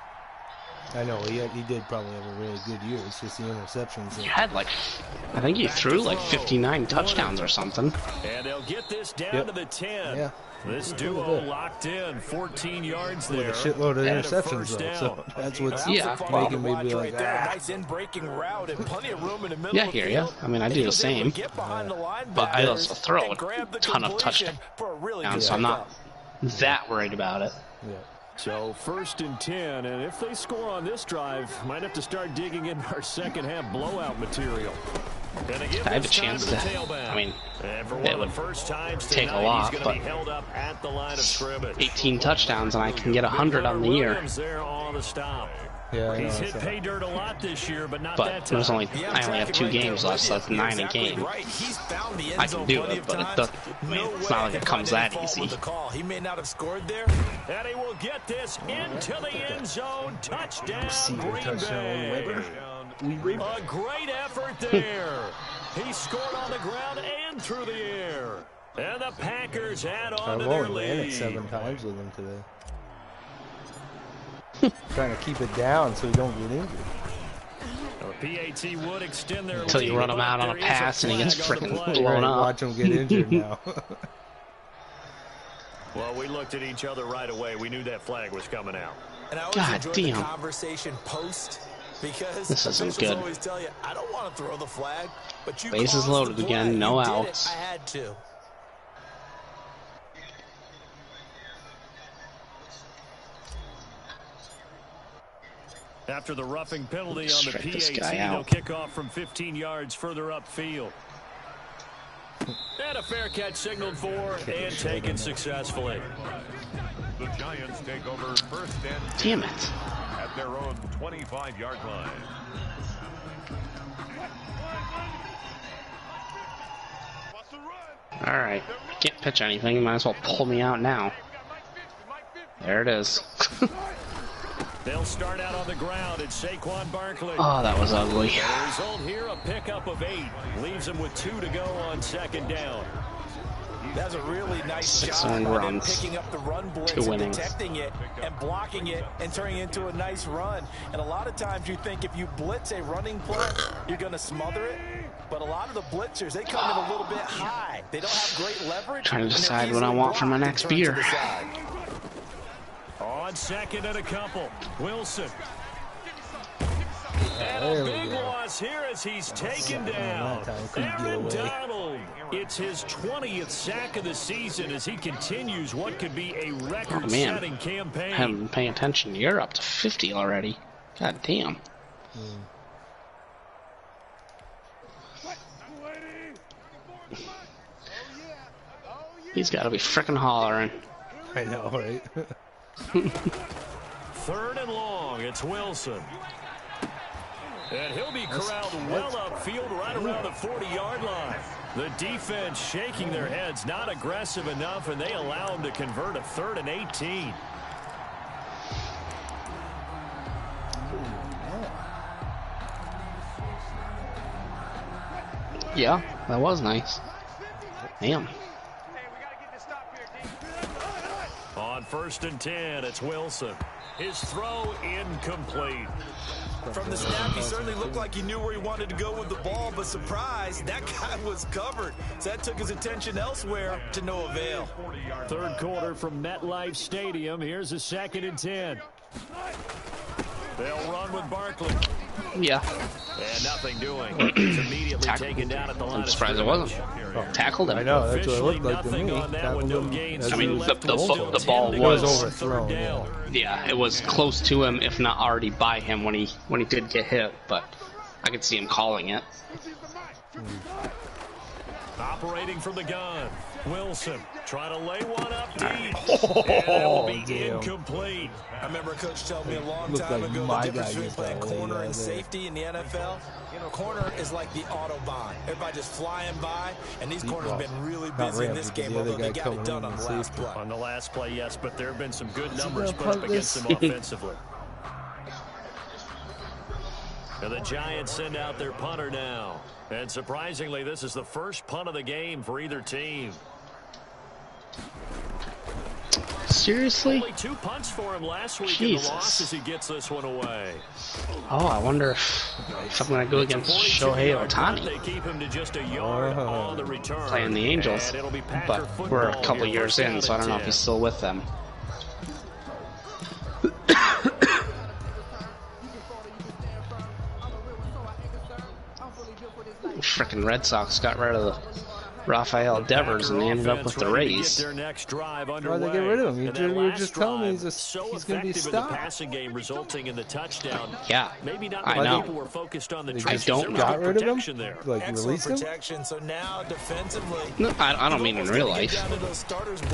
I know he did probably have a really good year. It's just the interceptions. He had I think he threw 59 touchdowns or something. And they'll get this down to the 10. Yeah. This duo locked in, 14 yards there. With a shitload of and a interceptions, first though. down. So that's what's Yeah. making me be like, Nice in-breaking route and plenty of room in the middle Yeah, I of the hear ya. field. I mean, I do the same. Get behind the But I also linebackers throw and a grab the ton of completion touchdowns, for a really good so I'm not pickup. that worried about it. yeah. So 1st and 10, and if they score on this drive, might have to start digging in our second half blowout material. I have a chance to, I mean, it would take a lot, but 18 touchdowns and I can get 100 on the year. Yeah, He's hit pay dirt a lot this year, but not that there's time. only I only have 2 games left, so that's 9 a game. I can do it, but it's not like it comes that easy. He may not have scored there. And he will get this into the end zone. Touchdown, Green Bay. A great effort there. He scored on the ground and through the air. And the Packers add on to their I've only ran it lead. 7 times with him today. Trying to keep it down so he don't get injured. PAT would extend their Until you lead, run him out on a but there is pass and he gets flag on the freaking play. blown Right, up. watch him get injured now. Well, we looked at each other right away. We knew that flag was coming out. And I always God enjoy damn. the conversation post because This isn't officials good. always tell you, I don't want to throw the flag, but you Bases caused the loaded play. again, no You did it. outs. I had to. After the roughing penalty on the Strike this guy PAT, they'll out. kick off from 15 yards further upfield. And a fair catch signaled for and taken successfully. The Giants take over 1st and 10 Damn it. at their own 25-yard line. Alright, can't pitch anything, might as well pull me out now. There it is. They'll start out on the ground at Saquon Barkley. Oh, that was ugly. The result here, a pickup of 8. Leaves him with 2 to go on 2nd down. That's a really nice 6 job earned by them runs. picking up the run blitz 2 and innings. detecting it and blocking it and turning it into a nice run. And a lot of times you think if you blitz a running play, you're going to smother it. But a lot of the blitzers, they come in a little bit high. They don't have great leverage. Trying to and they're decide what I easily want for my blocked next and turned to beer. the side. On 2nd and a couple, Wilson. And There a we big go. loss here as he's taken down. That time couldn't get Aaron away. Donald. It's his 20th sack of the season as he continues what could be a record-setting I campaign. haven't been paying attention. You're up to 50 already. God damn. He's got to be frickin' hollering. I know, right? 3rd and long, it's Wilson. And he'll be corralled well upfield right around the 40-yard line. The defense shaking their heads, not aggressive enough, and they allow him to convert a 3rd and 18. Yeah, that was nice. Damn. On 1st and 10, it's Wilson. His throw incomplete. From the snap, he certainly looked like he knew where he wanted to go with the ball, but surprise, that guy was covered. So that took his attention elsewhere to no avail. 3rd quarter from MetLife Stadium. Here's a 2nd and 10. They'll run with Barkley. Yeah. And nothing doing. He's immediately taken down at the line. I'm surprised it wasn't. Tackled him. I know, that's what it Officially looked like to nothing me. on that with no gains. I mean, Left the with still the 10 ball to was go on overthrown, 3rd down. Yeah, it was close to him, if not already by him when he did get hit, but I could see him calling it. Operating from the gun. Wilson trying to lay one up deep. And it will be damn. incomplete. I remember a coach told me a long Looked time like ago my the difference guy between just playing got laid corner out and there. safety in the NFL. You know, corner is like the Autobahn. Everybody just flying by, and these corners have been really Not busy in Rams, this because game, the other although they guy got it coming done in on the and last safety. play. On the last play, yes, but there have been some good numbers gonna put up punt against this? them offensively. And the Giants send out their punter now. And surprisingly, this is the first punt of the game for either team. Seriously? Only 2 punts for him last week in the loss as he gets this one away. Oh, I wonder if I'm going to go against Shohei Ohtani. They keep him to just a yard on the return. Playing the Angels. But we're a couple years in, so I don't know if he's still with them. Frickin' Red Sox got rid of the Rafael Devers and they ended up with the Rays. Why'd they get rid of him? You were just telling me he's going to be stopped. Passing game resulting in the touchdown. Yeah, maybe not I know. People were focused on the I don't got rid of him. there. Like release him. So now defensively, No, I don't mean in real life.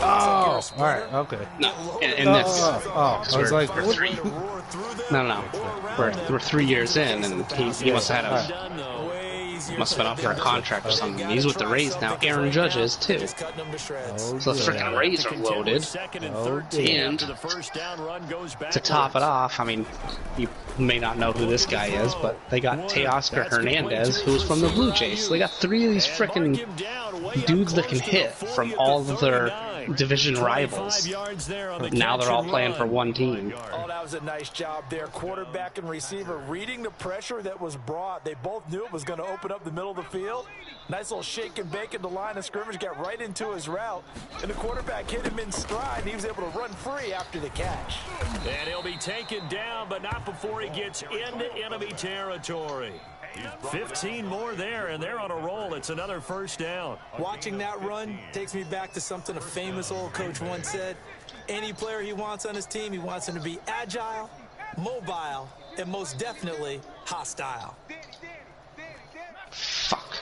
Oh, all right, okay. No, in this. I was like, we're three. No. We're 3 years in, and he must have had a. Must have been up for a contract or something. He's with the Rays now. Aaron Judge is too. So the freaking Rays are loaded. And to top it off, I mean, you may not know who this guy is, but they got Teoscar Hernandez, who's from the Blue Jays. So they got 3 of these freaking dudes that can hit from all of their division rivals. Now they're all playing for one team. Oh, that was a nice job there. Quarterback and receiver reading the pressure that was brought. They both knew it was going to open up the middle of the field. Nice little shake and bake at the line of scrimmage, got right into his route, and the quarterback hit him in stride, and he was able to run free after the catch. And he'll be taken down, but not before he gets into enemy territory. 15 more there, and they're on a roll. It's another first down. Watching that run takes me back to something a famous old coach once said. Any player he wants on his team, he wants him to be agile, mobile, and most definitely hostile. Fuck.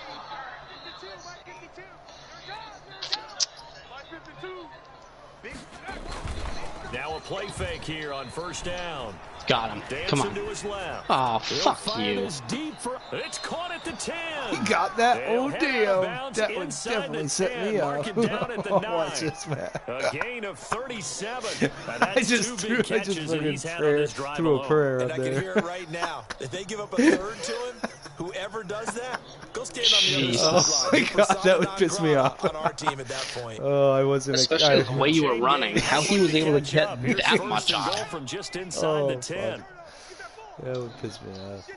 Now a play fake here on first down. Got him. Come on. Oh, fuck you. It's caught at the 10. He got that? Oh, damn. That would definitely set me off. Watch this, man. A gain of 37. I just threw a prayer and up I there. can hear it right now. If they give up a third to him, whoever does that, go stand on the other Oh, my God. That would piss me off. On our team at that point. Oh, I wasn't. Especially the way you were running. How he was able to get that much on. From just inside the 10. That would piss me off.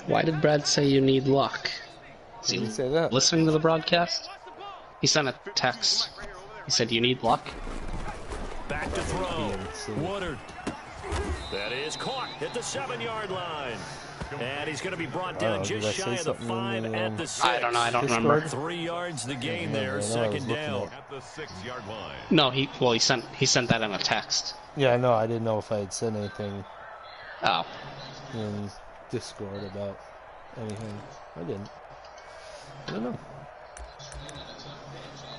Why did Brad say you need luck? Is Did he he say that? listening to the broadcast? He sent a text. He said, you need luck? Back to throw. Woodard. That is caught at the 7-yard line. And he's going to be brought down just shy of the 5 at the 6. I don't know. I don't remember. 3 yards the gain there. Second down. At the 6-yard line. No, he sent that in a text. Yeah, I know. I didn't know if I had said anything Oh. in Discord about anything. I didn't. I don't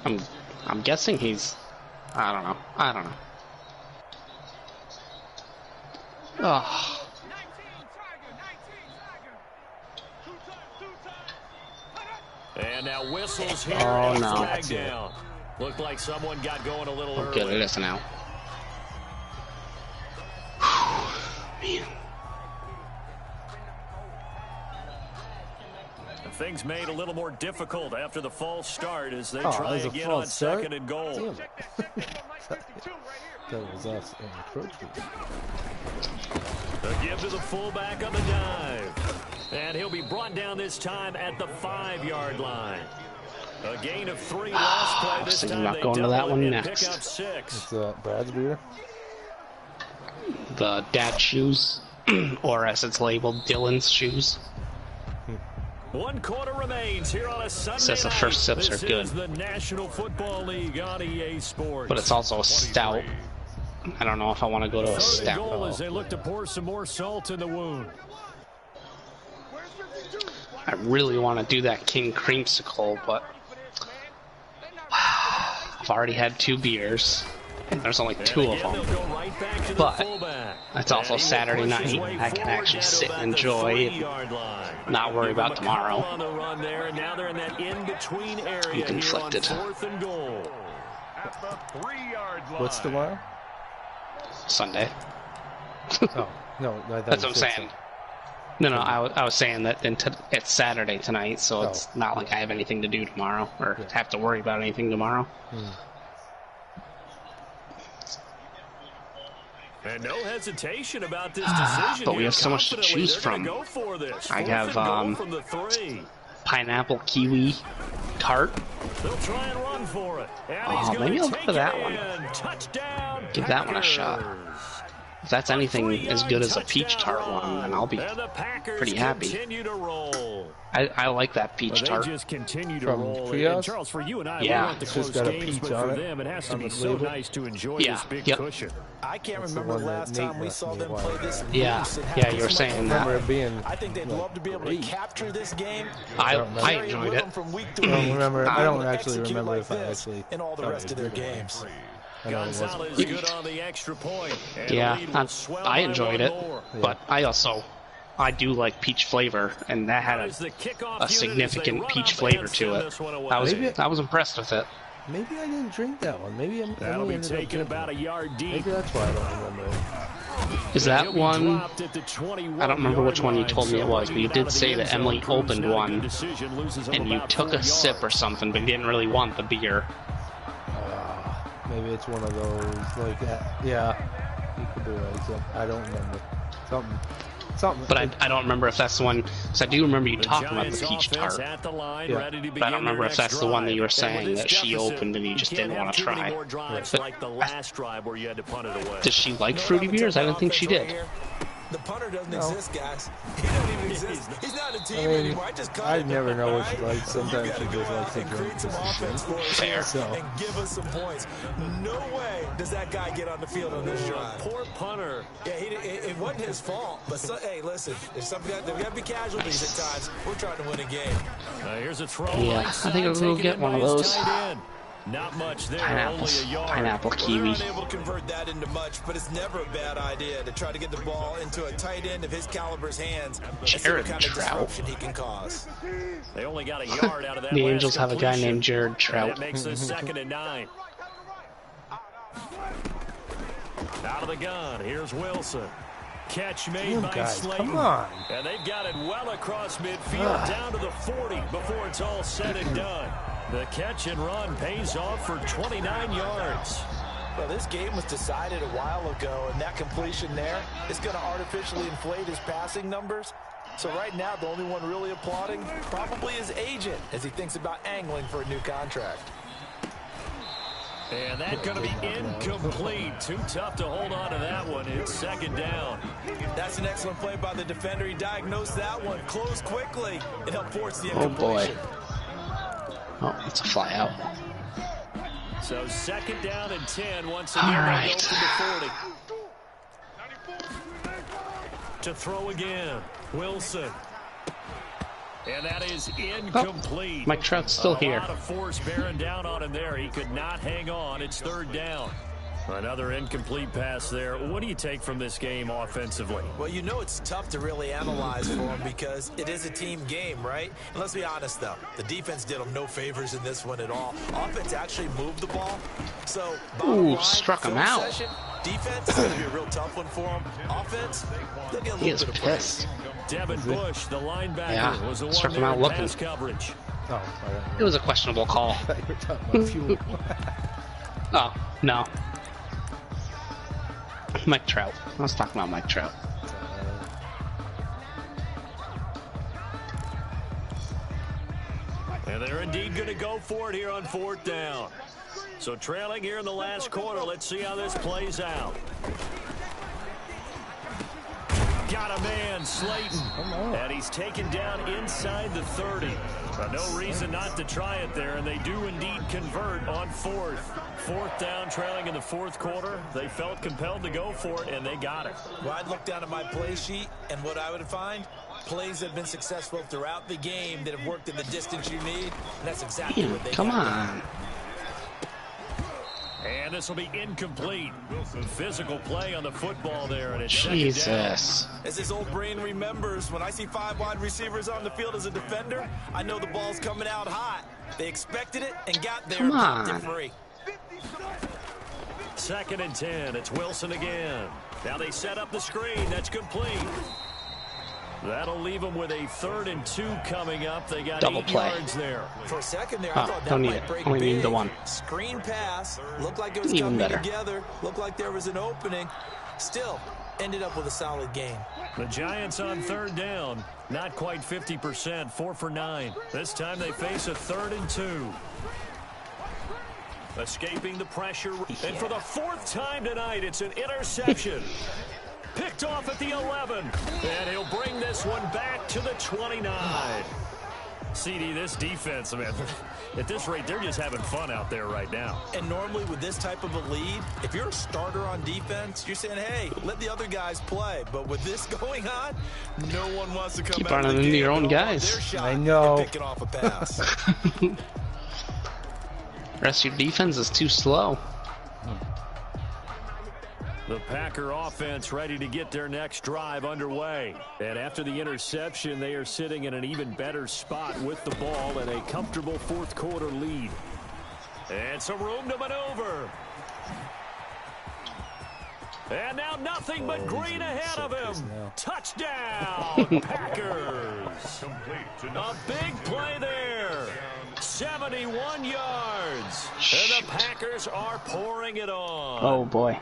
know. I'm guessing he's. I don't know. Oh. And now whistles here. Oh, and no. flag down. Looked like someone got going a little early. Good, it is now. Man. Things made a little more difficult after the false start as they Oh, try it was a again false on start? second and goal. Damn it. That was us encroachment. A give to the fullback on the dive. And he'll be brought down this time at the 5-yard line. A gain of 3 last play this time. about They going to that double one it and next. pick up 6. It's Brad's beer. The dad shoes, or as it's labeled, Dylan's shoes. 1 quarter remains here on a Sunday Says the night. first sips This are good. is the National Football League on EA Sports. But it's also a stout. I don't know if I want to go to a Third and goal stout. as they look to pour some more salt in the wound. I really want to do that King Creamsicle, but I've already had 2 beers, and there's only 2 of them. But it's also Saturday night. I can actually sit and enjoy and not worry about tomorrow. I'm conflicted. What's tomorrow? Sunday. Oh, no. I thought That's you what I'm said saying. No, I was saying that it's Saturday tonight, so it's not like I have anything to do tomorrow or have to worry about anything tomorrow. And no hesitation about this decision. But we have so much to choose from. I have pineapple kiwi tart. They'll try and run for it. Oh, maybe I'll go for that one. Touchdown, give that one a shot. If that's anything as good as a peach tart one, then I'll be pretty happy. I like that peach tart. Just continue to From roll. Trios? Charles, for you and I, Yeah. we want the It's close just got a games, peach but on for it, them, it has to on be the so label. nice to enjoy Yeah. this big Yep. cushion. I can't That's the remember one the that last Nate time we left saw me them a play while this ago. Yeah. loose and have Yeah, this you were much saying fun. that. remember it being. I think they'd love to be able to capture this game. I Carry enjoyed with it. them from week I to don't week. remember. I don't actually Execute remember like if I this actually. in all the thought rest it of their was good. games. I know it wasn't. Gonzalez good on the extra point. And Yeah, the lead will swell I by enjoyed one it, more. but I do like peach flavor, and that had As the kickoff a unit significant as they peach run up flavor and to send it. this one away. I was impressed with it. Maybe I didn't drink that one. Maybe I'm. That'll be taken about a yard deep. Maybe that's why I don't remember it. Is He'll that be one? dropped at the 21 I don't remember which one you yard told me it line, was, but you so did out of say the that end Emily zone. Cruz, opened not a one, good decision, loses him and you about took 4 a sip or yards. something, but you didn't really want the beer. Maybe it's one of those like that. Yeah, you could be right. So I don't remember. Something. But I don't remember if that's the one, because I do remember you The talking about Giants the peach offense tart. at the line, Yeah. ready to But I don't begin remember their if that's next the one that you were drive. And saying with that this she deficit, opened and you just didn't can't want to have too many try. more drives But like the last drive where you had to punt it away. does she like You know fruity what I would beers? tell I didn't think she offense did. right here? The punter doesn't exist, guys. He doesn't even exist. He's not a team anymore. I just cut I him, never know what she right? likes. Sometimes You she gotta just go likes out to and drink create some this offense for us Fair. here So. and give us some points. No way does that guy get on the field on this drive. Poor punter. Yeah, it wasn't his fault. But hey, listen, there's got to be casualties at times. We're trying to win a game. Here's a throw. Yeah, right I side, think we'll taken get in one by of his those. tight end. Not much there, only a yard. Pineapple Well, kiwi. they're unable to convert that into much, but it's never a bad idea to try to get the ball into a tight end of his caliber's hands and see what Jared kind of Trout. disruption he can cause. They only got a yard out of that The last Angels have a guy completion. named Jared And Trout. that makes this 2nd and 9. Out of the gun, here's Wilson. Catch made Damn, by guys, Slayton. come on. And they've got it well across midfield, down to the 40 before it's all said and done. The catch and run pays off for 29 yards. Well, this game was decided a while ago, and that completion there is going to artificially inflate his passing numbers. So right now, the only one really applauding probably his agent as he thinks about angling for a new contract. And that's going to be incomplete. Too tough to hold on to that one. It's 2nd down. That's an excellent play by the defender. He diagnosed that one, closed quickly, and helped force the Oh boy. incompletion. Oh, it's a fly out. So 2nd down and 10. Once All again, right. they go from the 40. To throw again. Wilson. And that is incomplete. Mike Trout's still A here. lot of force bearing down on him there. He could not hang on. It's 3rd down. Another incomplete pass there. What do you take from this game offensively? Well, you know it's tough to really analyze for him because it is a team game, right? And let's be honest, though. The defense did him no favors in this one at all. Offense actually moved the ball. So, bottom line, struck him film out. session, defense is going to be a real tough one for him. Offense, they'll get a He little is bit of praise. pissed. Devin Bush, the linebacker, Yeah, was the struck one him there out in looking. pass coverage. Oh, I It was a questionable call. thought you were talking about fuel. Oh, no. Mike Trout. I was talking about Mike Trout. And they're indeed going to go for it here on 4th down. So trailing here in the last quarter. Let's see how this plays out. Got a man, Slayton. And he's taken down inside the 30. No reason not to try it there, and they do indeed convert on 4th. 4th down, trailing in the 4th quarter. They felt compelled to go for it, and they got it. Well, I'd look down at my play sheet, and what I would find, plays that have been successful throughout the game that have worked in the distance you need, and that's exactly what they Come got. on. And this will be incomplete. Physical play on the football there, and it's 2nd down. Jesus. As his old brain remembers, when I see 5 wide receivers on the field as a defender, I know the ball's coming out hot. They expected it and got there Come and popped it on. free. 2nd and 10. It's Wilson again. Now they set up the screen. That's complete. That'll leave them with a 3rd and 2 coming up. They got Double 8 play. yards there. For a second there, I thought that don't need might it. break Only need big. the one. Screen pass. Looked like it was Even coming better. together. Looked like there was an opening. Still, ended up with a solid game. The Giants on 3rd down. Not quite 50%. 4 for 9. This time they face a 3rd and 2. Escaping the pressure. And for the 4th time tonight, it's an interception. Picked off at the 11. And he'll bring this one back to the 29. CD, this defense, man, at this rate, they're just having fun out there right now. And normally with this type of a lead, if you're a starter on defense, you're saying, hey, let the other guys play. But with this going on, no one wants to come Keep out of running the into game your own and hold on guys. their shot I know. and picking off a pass. Rest of your defense is too slow. The Packer offense ready to get their next drive underway. And after the interception, they are sitting in an even better spot with the ball and a comfortable 4th quarter lead. And some room to maneuver. And now nothing but green ahead of him. Touchdown, Packers. A big play there. 71 yards. And the Packers are pouring it on. Oh boy.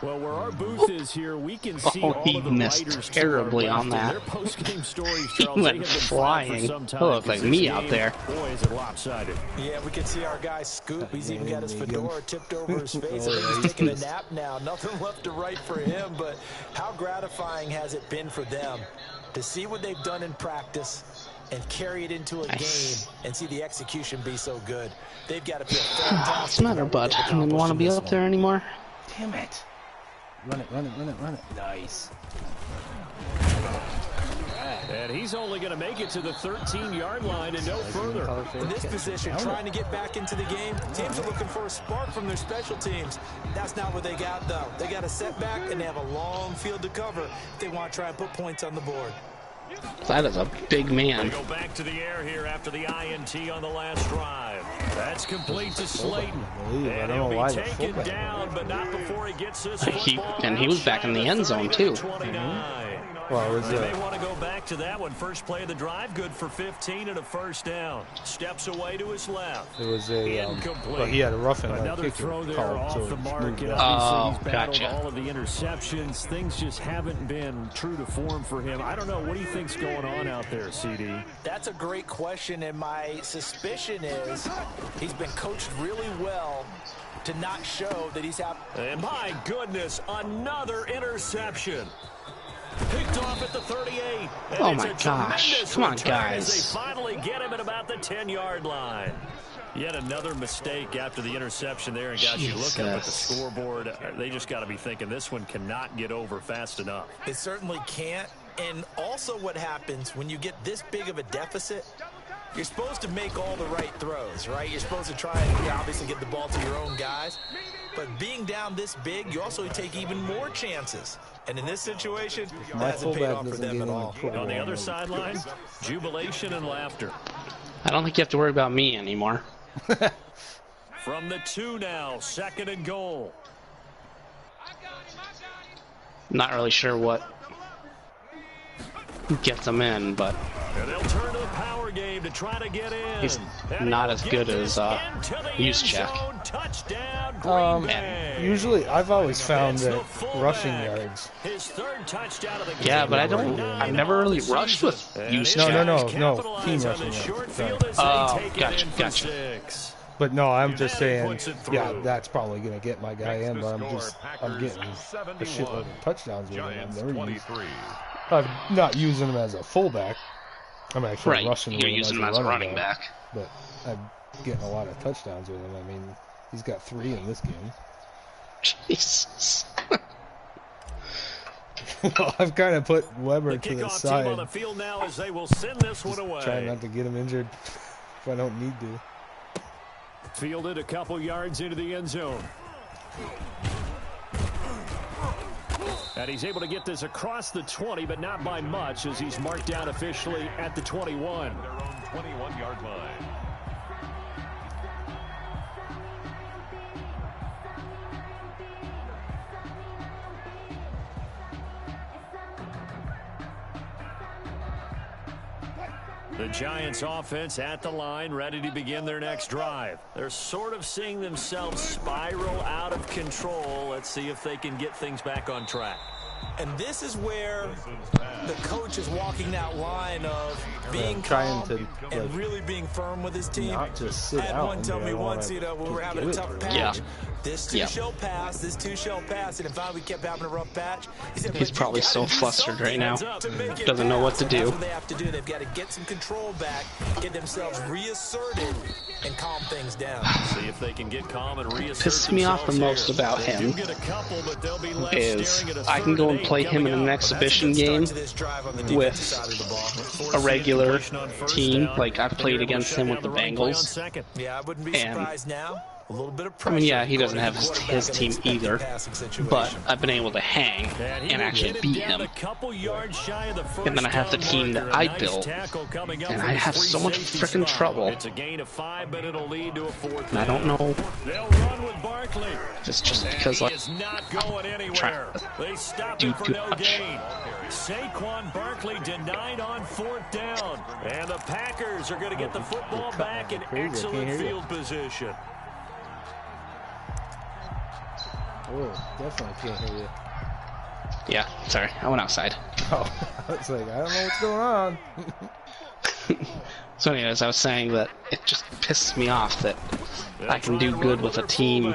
Well, where our booth is here, we can see all he of the missed writers terribly on to our left, and that. their post-game stories, He Charles, went they have been flying. for some time. He looked like because me this out game, there. Boy, is it lopsided. Yeah, we can see our guy Scoop. He's even got his fedora tipped over his face. I Oh, think yeah, he's taking a he's- nap now. Nothing left to write for him, but how gratifying has it been for them to see what they've done in practice and carry it into a Nice. game and see the execution be so good. They've got to feel What's fantastic. the matter, about what bud? they've I didn't want to be accomplished up there anymore. Damn it. Run it, run it, run it, run it. Nice. And he's only going to make it to the 13-yard line and no further. in this position, trying to get back into the game. Teams are looking for a spark from their special teams. That's not what they got, though. They got a setback, and they have a long field to cover if they want to try and put points on the board. That is a big They man. go back to the air here after the INT on the last drive. That's complete to Slayton. I And don't know he'll why be the taken fullback down, but not before he gets this He- football and he was back in the end zone, too. 29. Well, it was They may want to go back to that one. First play of the drive, good for 15 and a 1st down. Steps away to his left. it was a Incomplete. well, he had a roughing Another kicker throw there called, off so the it's mark, moved and up. obviously he's battled gotcha. all of the interceptions. Things just haven't been true to form for him. I don't know. What do you think's going on out there, CD? That's a great question, and my suspicion is he's been coached really well to not show that he's out. And my goodness, another interception. Picked off at the 38. And Oh it's my a gosh. tremendous Come on, return as guys. they finally get him at about the 10-yard line. Yet another mistake after the interception there. And guys, you look up at the Jesus. scoreboard, they just got to be thinking this one cannot get over fast enough. It certainly can't. And also what happens when you get this big of a deficit, you're supposed to make all the right throws, right? You're supposed to try and obviously get the ball to your own guys. But being down this big, you also take even more chances. And in this situation, that My hasn't paid fullback off for doesn't them get at on all. the football On the other mode. sideline, jubilation and laughter. I don't think you have to worry about me anymore. From the 2 now, 2nd and goal. Not really sure what gets him in, but And they'll turn to the power game to try to get in. he's And not he'll as get good this as into the use end check. zone. Touchdown, Green Bay. Usually, I've always found It's the that fullback. rushing yards. His 3rd touchdown of the game. Yeah, but I don't. Number 9 I've never really on the rushed season. with And use his check. No, guys no, capitalize team on rushing the yards. short Sorry. field as they Oh, take it gotcha, in for gotcha. 6. But no, I'm just Manning saying, puts it yeah, through. that's probably going to get my guy Makes in, the but score, I'm getting a 71, shitload of touchdowns with him. Giants I've never used, 23. I'm not using him as a fullback. I'm actually Right, rushing you're with him using him as a running back. But I'm getting a lot of touchdowns with him. I mean, he's got 3 in this game. Jesus. Well, I've kind of put Weber The to the kickoff team on the side, field now as they will send this one away. trying not to get him injured if I don't need to. Fielded a couple yards into the end zone. And he's able to get this across the 20, but not by much, as he's marked down officially at the 21. Their own 21-yard line. The Giants offense at the line, ready to begin their next drive. They're sort of seeing themselves spiral out of control. Let's see if they can get things back on track. And this is where the coach is walking that line of being trying calm to, and really being firm with his team. not just sit I had out one and tell be me like, once, you know, when we were having a tough patch, Yeah. this too shall pass, this too shall pass. And if we kept having a rough patch, he said, He's but probably you gotta so do flustered right now. to make it Doesn't know what to pass. And do. That's what they have to do. They've got to get some control back, get themselves reasserted, and calm things down. See if they can get calm and reassert Pisses me off the most here. about They him do get a couple, but they'll be left is staring at a I can go and 3rd play him in an exhibition game with a regular team. Like I've played against him with the Bengals. Yeah, I wouldn't be surprised now. A little bit of pressure. I mean, yeah, he doesn't have his team either, but I've been able to hang and actually beat him. And then I have the team that I built, and I have so much freaking trouble. It's a gain of 5, but it'll lead to a 4th. And I don't know They'll run with Barkley. if it's just because like He is not going anywhere. They stop do him for too no much. gain. Saquon Barkley denied on 4th down. And the Packers are going to get the football back in excellent field position. Oh, definitely can't hear you. Yeah, sorry, I went outside. Oh, I was like, I don't know what's going on. So anyways, I was saying that it just pisses me off that I can do good with a team,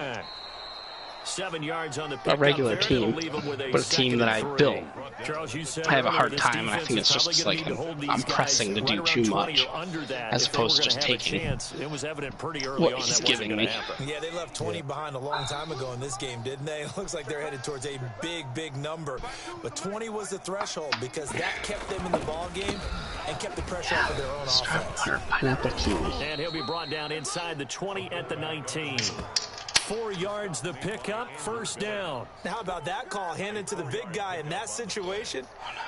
7 yards on the a regular team, but a team that I built. I have a hard time, and I think it's just like I'm pressing to do too much, as opposed to just taking what he's giving me. Yeah, they left 20 behind a long time ago in this game, didn't they? It looks like they're headed towards a big, big number. But 20 was the threshold because that kept them in the ball game and kept the pressure off of their own offense. Pineapple kiwi. And he'll be brought down inside the 20 at the 19. 4 yards the pickup, 1st down. Now, how about that call handed to the big guy in that situation?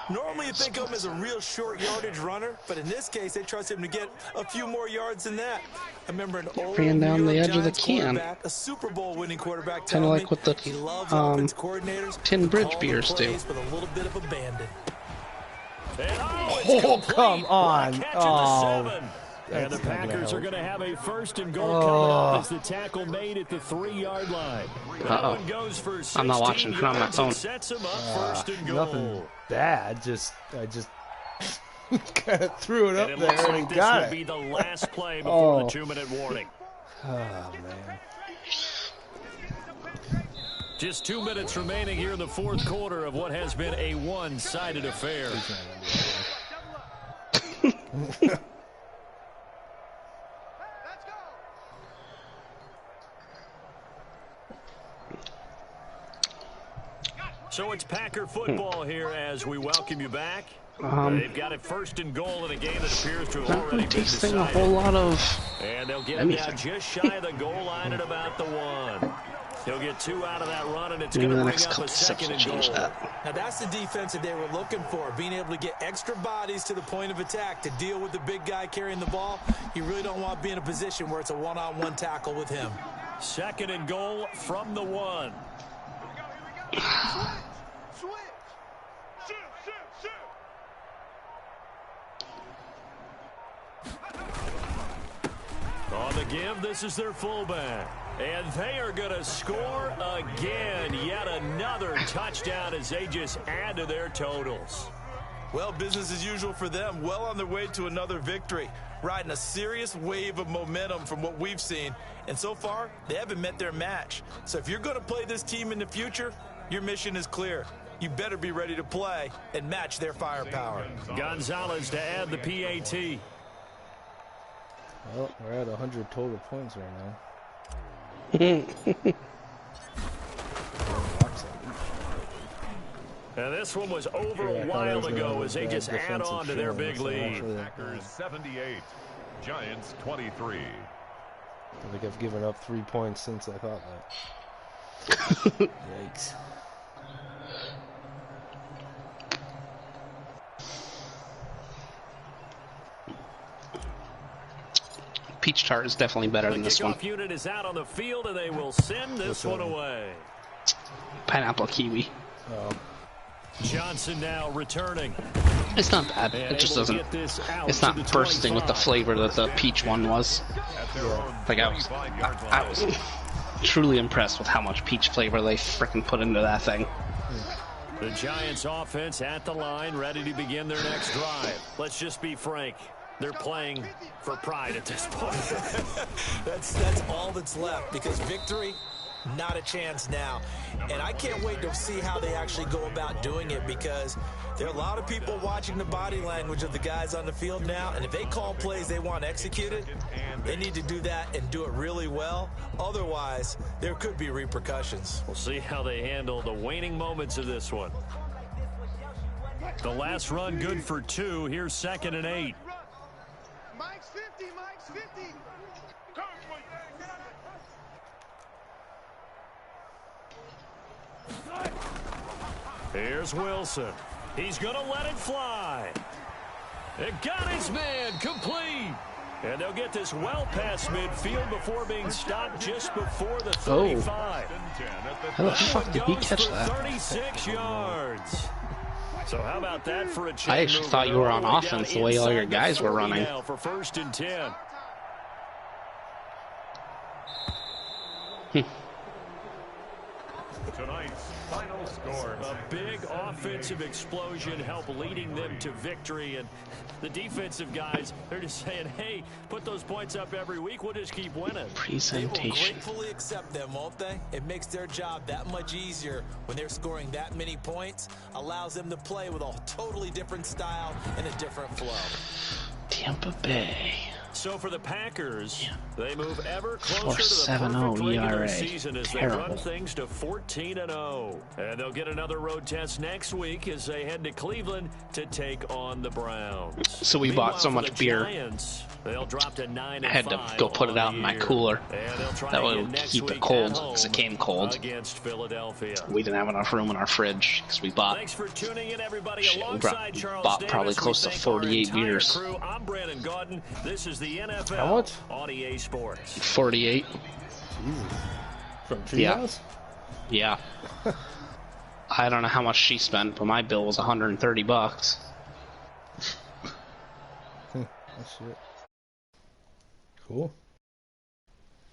Normally you think of him as a real short yardage runner, but in this case they trust him to get a few more yards than that. I remember an old Ran down the edge of the Giants can. quarterback, a Super Bowl winning quarterback, Kind of telling like what the he loves offense coordinators Tin who Bridge call the beers do. plays with a little bit of abandon. Oh, come on. Oh. And the That's not gonna Packers are help. going to have a 1st and goal coming up as the tackle made at the 3-yard line. That one goes for 16 I'm not watching. Put it on my yards phone. and sets him up 1st and goal. Nothing bad. I just kind of threw it up And it there looks and like he this got will it. be the last play before Oh. the 2-minute warning. Oh, man. Just 2 minutes remaining here in the 4th quarter of what has been a one-sided affair. So it's Packer football here as we welcome you back. They've got it 1st and goal in a game that appears to have Not already really been tasting a decided. whole lot of And they'll get anything. now just shy of the goal line at about the 1. He'll get 2 out of that run, and it's maybe going to the bring next up couple a steps 2nd will and change goal. that. Now that's the defense that they were looking for, being able to get extra bodies to the point of attack to deal with the big guy carrying the ball. You really don't want to be in a position where it's a one-on-one tackle with him. 2nd and goal from the 1. On the give, this is their fullback. And they are going to score again. Yet another touchdown as they just add to their totals. Well, business as usual for them. Well on their way to another victory. Riding a serious wave of momentum from what we've seen. And so far, they haven't met their match. So if you're going to play this team in the future, your mission is clear. You better be ready to play and match their firepower. Gonzalez to add the PAT. Well, we're at 100 total points right now. And this one was over a while ago as they just add on to their big lead. Packers 78, Giants 23. I think I've given up 3 points since I thought that. Yikes. Peach tart is definitely better than this one. The kickoff unit is out on the field, and they will send this one away. Pineapple kiwi. Oh. Johnson now returning. It's not bad. It just doesn't. It's not bursting with the flavor that the peach one was. Like I was truly impressed with how much peach flavor they frickin' put into that thing. The Giants offense at the line, ready to begin their next drive. Let's just be frank. They're playing for pride at this point. That's all that's left, because victory, not a chance now. And I can't wait to see how they actually go about doing it, because there are a lot of people watching the body language of the guys on the field now, and if they call plays they want executed, they need to do that and do it really well. Otherwise, there could be repercussions. We'll see how they handle the waning moments of this one. The last run good for 2. Here's 2nd and 8. Mike's 50, Mike's 50. Here's Wilson. He's going to let it fly. It got his man complete. And they'll get this well past midfield before being stopped just before the 35. How the fuck did he catch that? 36 yards. So how about that for a change? I actually thought you were on offense the way all your guys were running. For 1st and 10. Tonight's final score. A big offensive explosion helped leading them to victory, and the defensive guys, they're just saying, hey, put those points up every week, we'll just keep winning. They will gratefully accept them, won't they? It makes their job that much easier when they're scoring that many points, allows them to play with a totally different style and a different flow. Tampa Bay. So for the Packers, they move ever closer to the 4.70 perfect regular ERA. season as they run things to 14-0. And they'll get another road test next week as they head to Cleveland to take on the Browns. So we bought so much beer, Giants, they'll drop to 9-5. I had to go put it out in my cooler. That would keep it cold, because it came cold. Against Philadelphia. We didn't have enough room in our fridge, because we bought, Thanks for tuning in, everybody. shit, we Alongside Charles bought Davis, probably close to we thank our 48 entire beers. crew. I'm Brandon Gaudin. This is the NFL How much? on EA Sports. 48. From Treehouse? Yeah. I don't know how much she spent, but my bill was $130. That's shit. Cool.